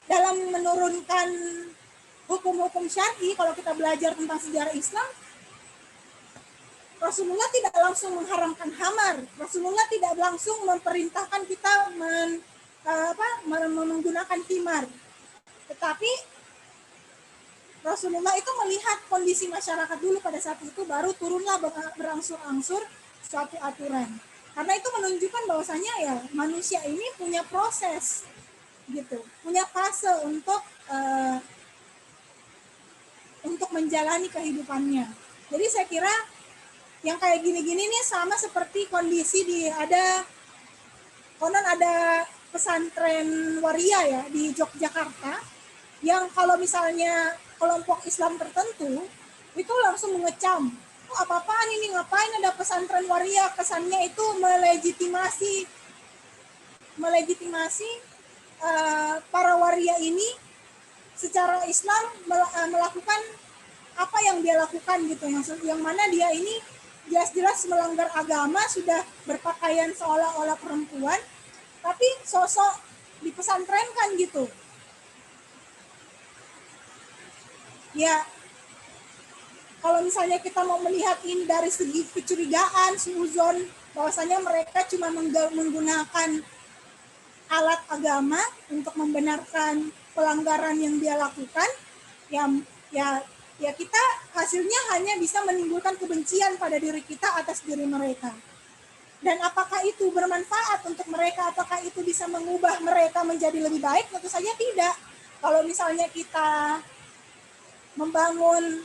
dalam menurunkan hukum-hukum syar'i, kalau kita belajar tentang sejarah Islam, Rasulullah tidak langsung mengharamkan khamar, Rasulullah tidak langsung memerintahkan kita menggunakan khimar, tetapi Rasulullah itu melihat kondisi masyarakat dulu pada saat itu, baru turunlah berangsur-angsur suatu aturan. Karena itu menunjukkan bahwasanya ya manusia ini punya proses gitu, punya fase untuk menjalani kehidupannya. Jadi saya kira yang kayak gini-gini nih sama seperti kondisi konon ada pesantren waria ya di Yogyakarta, yang kalau misalnya kelompok Islam tertentu itu langsung mengecam, oh, apa-apaan ini, ngapain ada pesantren waria, kesannya itu melegitimasi para waria ini secara Islam melakukan apa yang dia lakukan gitu, yang mana dia ini jelas-jelas melanggar agama, sudah berpakaian seolah-olah perempuan, tapi sosok dipesantrenkan gitu. Ya, kalau misalnya kita mau melihat ini dari segi kecurigaan, suuzon, bahwasanya mereka cuma menggunakan alat agama untuk membenarkan pelanggaran yang dia lakukan, ya kita hasilnya hanya bisa menimbulkan kebencian pada diri kita atas diri mereka. Dan apakah itu bermanfaat untuk mereka? Apakah itu bisa mengubah mereka menjadi lebih baik? Tentu saja tidak. Kalau misalnya kita membangun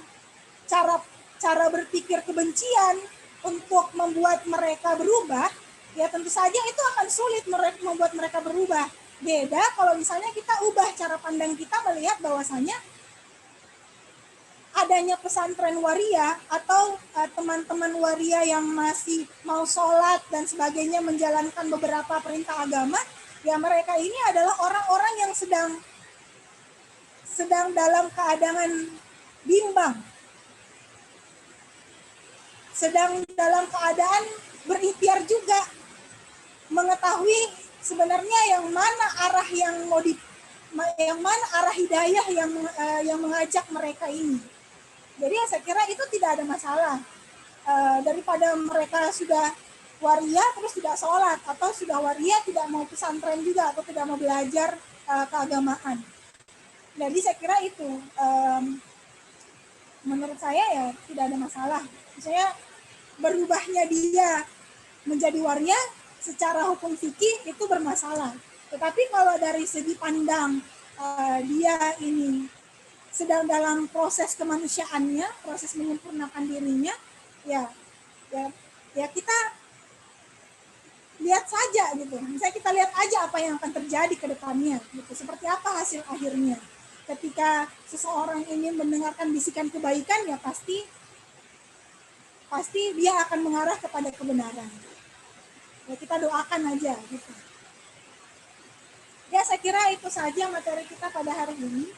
cara berpikir kebencian untuk membuat mereka berubah, ya tentu saja itu akan sulit membuat mereka berubah. Beda kalau misalnya kita ubah cara pandang kita melihat bahwasanya adanya pesantren waria atau teman-teman waria yang masih mau sholat dan sebagainya, menjalankan beberapa perintah agama, ya mereka ini adalah orang-orang yang sedang dalam keadaan bimbang, sedang dalam keadaan berikhtiar juga, mengetahui sebenarnya yang mana arah yang mana arah hidayah yang mengajak mereka ini. Jadi saya kira itu tidak ada masalah, daripada mereka sudah waria terus tidak sholat, atau sudah waria tidak mau pesantren juga, atau tidak mau belajar keagamaan. Jadi saya kira itu menurut saya ya tidak ada masalah. Misalnya berubahnya dia menjadi waria secara hukum fikih itu bermasalah. Tetapi kalau dari segi pandang dia ini sedang dalam proses kemanusiaannya, proses menyempurnakan dirinya, ya kita lihat saja gitu. Misalnya kita lihat aja apa yang akan terjadi ke depannya gitu. Seperti apa hasil akhirnya. Ketika seseorang ingin mendengarkan bisikan kebaikan, ya pasti dia akan mengarah kepada kebenaran. Ya kita doakan aja gitu. Ya saya kira itu saja materi kita pada hari ini.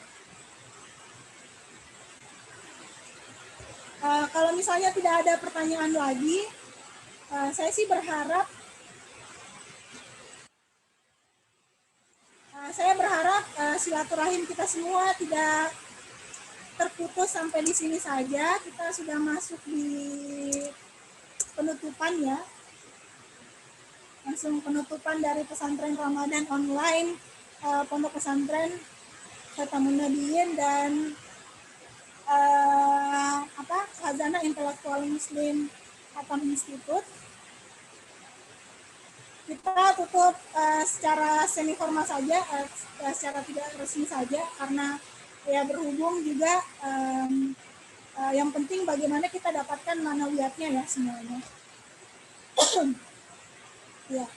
Kalau misalnya tidak ada pertanyaan lagi, saya sih berharap silaturahim kita semua tidak terputus sampai di sini saja. Kita sudah masuk di penutupan ya, langsung penutupan dari pesantren Ramadan online Pondok Pesantren Khatamun Nabiyyin dan Khazanah Intelektual Muslim Khatam Institute. Kita tutup secara semi formal saja, secara tidak resmi saja, karena ya berhubung juga yang penting bagaimana kita dapatkan manawiyatnya ya semuanya. Ya.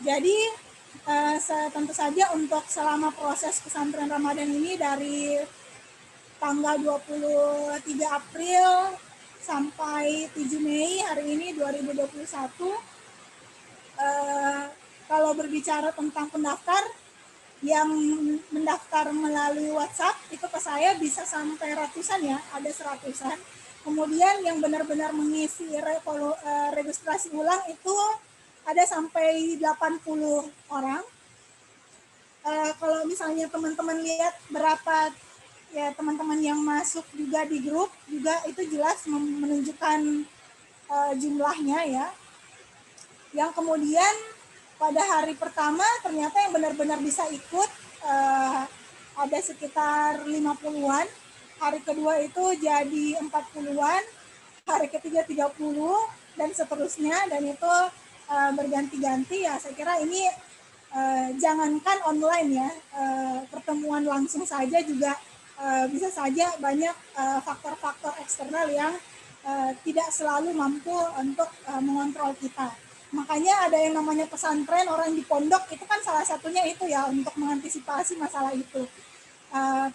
Jadi tentu saja untuk selama proses pesantren Ramadan ini dari tanggal 23 April sampai 7 Mei hari ini 2021, kalau berbicara tentang pendaftar yang mendaftar melalui WhatsApp itu ke saya bisa sampai ratusan ya, ada 100-an. Kemudian yang benar-benar mengisi registrasi ulang itu ada sampai 80 orang. Kalau misalnya teman-teman lihat berapa ya teman-teman yang masuk juga di grup juga itu jelas menunjukkan jumlahnya ya. Yang kemudian pada hari pertama ternyata yang benar-benar bisa ikut ada sekitar 50-an, hari kedua itu jadi 40-an, hari ketiga 30 dan seterusnya, dan itu berganti-ganti ya. Saya kira ini jangankan online ya, pertemuan langsung saja juga bisa saja banyak faktor-faktor eksternal yang tidak selalu mampu untuk mengontrol kita. Makanya ada yang namanya pesantren, orang di pondok itu kan salah satunya itu ya, untuk mengantisipasi masalah itu.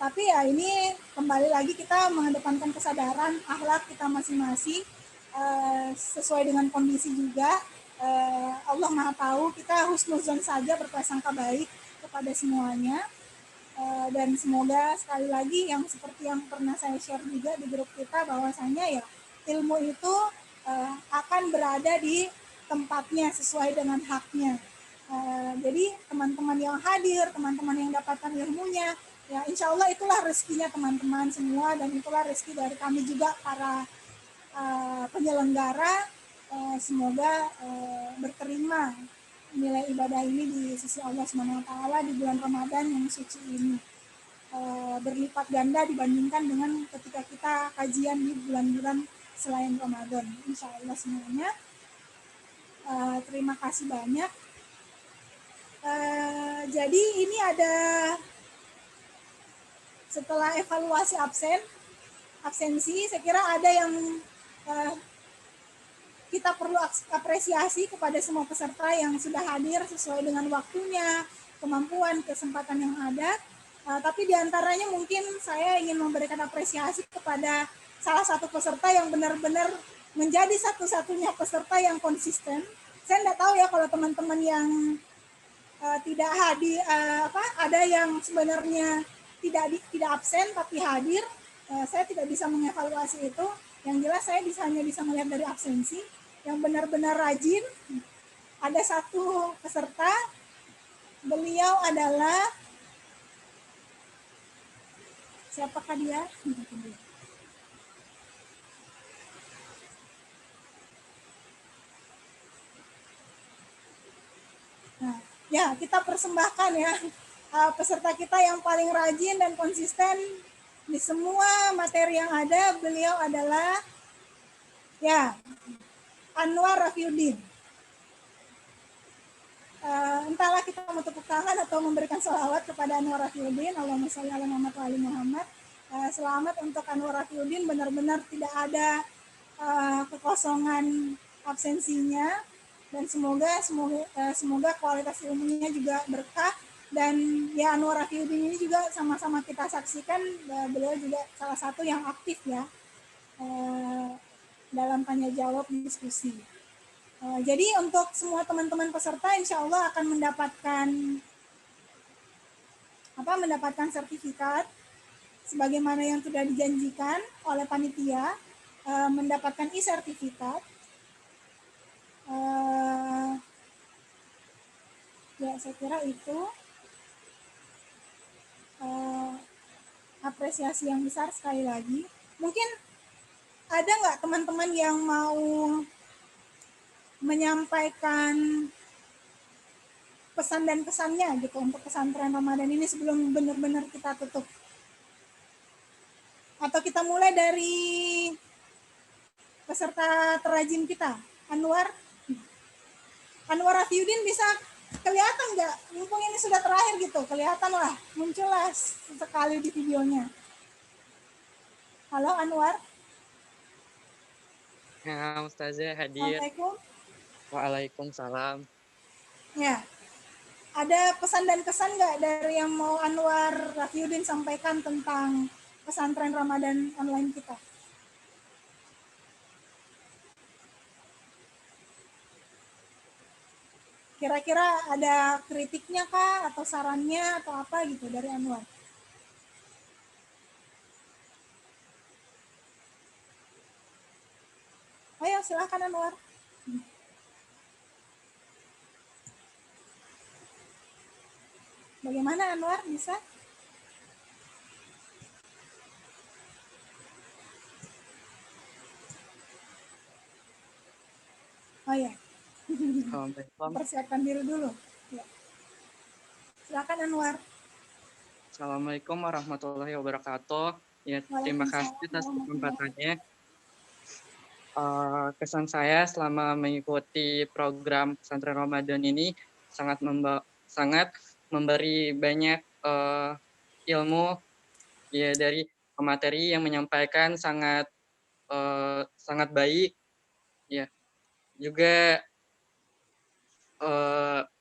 Tapi ya ini kembali lagi kita mengedepankan kesadaran akhlak kita masing-masing, sesuai dengan kondisi juga. Allah Maha Tahu, kita husnuzon saja, berprasangka baik kepada semuanya. Dan semoga sekali lagi yang seperti yang pernah saya share juga di grup kita, bahwasanya ya ilmu itu akan berada di tempatnya sesuai dengan haknya. Jadi teman-teman yang hadir, teman-teman yang dapatkan ilmunya, ya insya Allah itulah rezekinya teman-teman semua, dan itulah rezeki dari kami juga para penyelenggara. Semoga berterima nilai ibadah ini di sisi Allah Subhanahu wa Ta'ala di bulan Ramadan yang suci ini, berlipat ganda dibandingkan dengan ketika kita kajian di bulan-bulan selain Ramadan. Insya Allah semuanya. Terima kasih banyak. Jadi ini ada, setelah evaluasi absensi, saya kira ada yang kita perlu apresiasi kepada semua peserta yang sudah hadir sesuai dengan waktunya, kemampuan, kesempatan yang ada. Tapi diantaranya mungkin saya ingin memberikan apresiasi kepada salah satu peserta yang benar-benar menjadi satu-satunya peserta yang konsisten. Saya tidak tahu ya kalau teman-teman yang tidak hadir, ada yang sebenarnya tidak absen tapi hadir. Saya tidak bisa mengevaluasi itu. Yang jelas saya hanya bisa melihat dari absensi. Yang benar-benar rajin, ada satu peserta, beliau adalah, siapakah dia? Nah, ya kita persembahkan ya peserta kita yang paling rajin dan konsisten di semua materi yang ada. Beliau adalah ya Anwar Rafiuddin. Entahlah kita mau tepuk tangan atau memberikan sholawat kepada Anwar Rafiuddin. Allahumma sholli ala Muhammad wa ali Muhammad. Selamat untuk Anwar Rafiuddin, benar-benar tidak ada kekosongan absensinya, dan semoga kualitas ilmunya juga berkah. Dan ya Anwar Rafiuddin ini juga sama-sama kita saksikan, beliau juga salah satu yang aktif ya dalam tanya jawab diskusi. Jadi untuk semua teman-teman peserta insya Allah akan mendapatkan sertifikat sebagaimana yang sudah dijanjikan oleh panitia, mendapatkan e-sertifikat. Ya saya kira itu apresiasi yang besar sekali lagi. Mungkin ada nggak teman-teman yang mau menyampaikan pesan dan kesannya gitu untuk pesantren Ramadan ini sebelum benar-benar kita tutup? Atau kita mulai dari peserta terrajin kita, Anwar Rafiuddin, bisa kelihatan nggak? Mumpung ini sudah terakhir gitu, kelihatan lah, muncullah sekali di videonya. Halo Anwar. Ya, Ustazah hadir. Assalamualaikum. Waalaikumsalam. Ya, ada pesan dan kesan nggak dari yang mau Anwar Rafiuddin sampaikan tentang pesantren Ramadan online kita? Kira-kira ada kritiknya kah atau sarannya atau apa gitu dari Anwar? Ayo silakan Anwar. Bagaimana Anwar, bisa? Oh ya. Persiapkan diri dulu. Ya. Silakan Anwar. Assalamualaikum warahmatullahi wabarakatuh. Ya, terima kasih atas kesempatannya. Kesan saya selama mengikuti program pesantren Ramadan ini sangat sangat memberi banyak ilmu ya, dari materi yang menyampaikan sangat sangat baik ya. Juga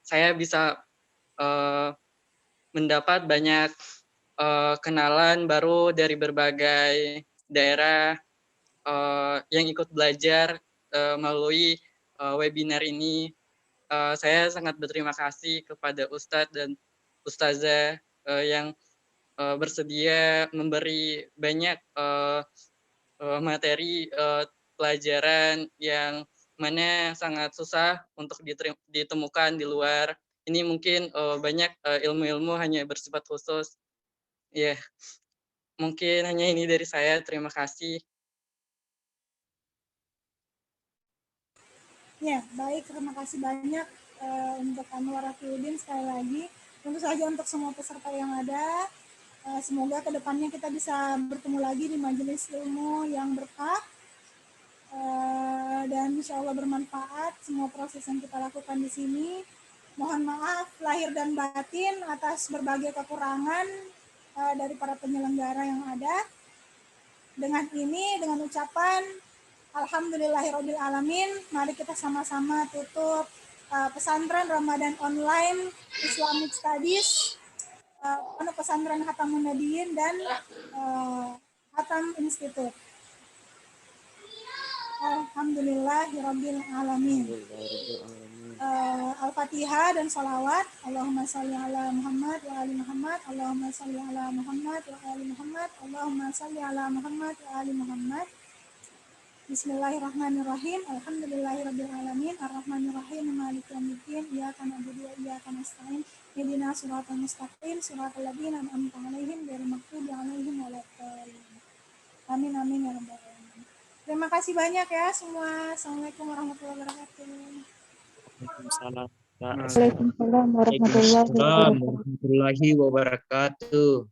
saya bisa mendapat banyak kenalan baru dari berbagai daerah yang ikut belajar melalui webinar ini. Saya sangat berterima kasih kepada Ustadz dan Ustazah yang bersedia memberi banyak materi pelajaran yang mana sangat susah untuk ditemukan di luar. Ini mungkin banyak ilmu-ilmu hanya bersifat khusus. Ya, mungkin hanya ini dari saya. Terima kasih. Ya, baik. Terima kasih banyak untuk Anwar Afiuddin sekali lagi. Tentu saja untuk semua peserta yang ada, semoga kedepannya kita bisa bertemu lagi di majelis ilmu yang berkah dan insya Allah bermanfaat semua proses yang kita lakukan di sini. Mohon maaf lahir dan batin atas berbagai kekurangan dari para penyelenggara yang ada. Dengan ini, dengan ucapan Alhamdulillahirabbil alamin, mari kita sama-sama tutup pesantren Ramadan online Islamic Studies, pesantren Khatamun Nabiyyin dan Khatam Institute. Alhamdulillahirabbil alamin. Al-Fatihah dan salawat. Allahumma salli ala Muhammad wa ali Muhammad. Allahumma salli ala Muhammad wa ali Muhammad. Allahumma salli ala Muhammad wa ali Muhammad. Bismillahirrahmanirrahim. Alhamdulillahirabbil alamin. Arrahmanirrahim. Maliki yaumiddin. Iyyaka na'budu wa iyyaka nasta'in. Ihdinas siratal mustaqim. Siratal ladzina an'amta 'alaihim ghairil maghdubi 'alaihim waladdallin. Amin amin ya rabbal alamin. Terima kasih banyak ya semua. Assalamualaikum warahmatullahi wabarakatuh. Waalaikumsalam warahmatullahi wabarakatuh. warahmatullahi wabarakatuh.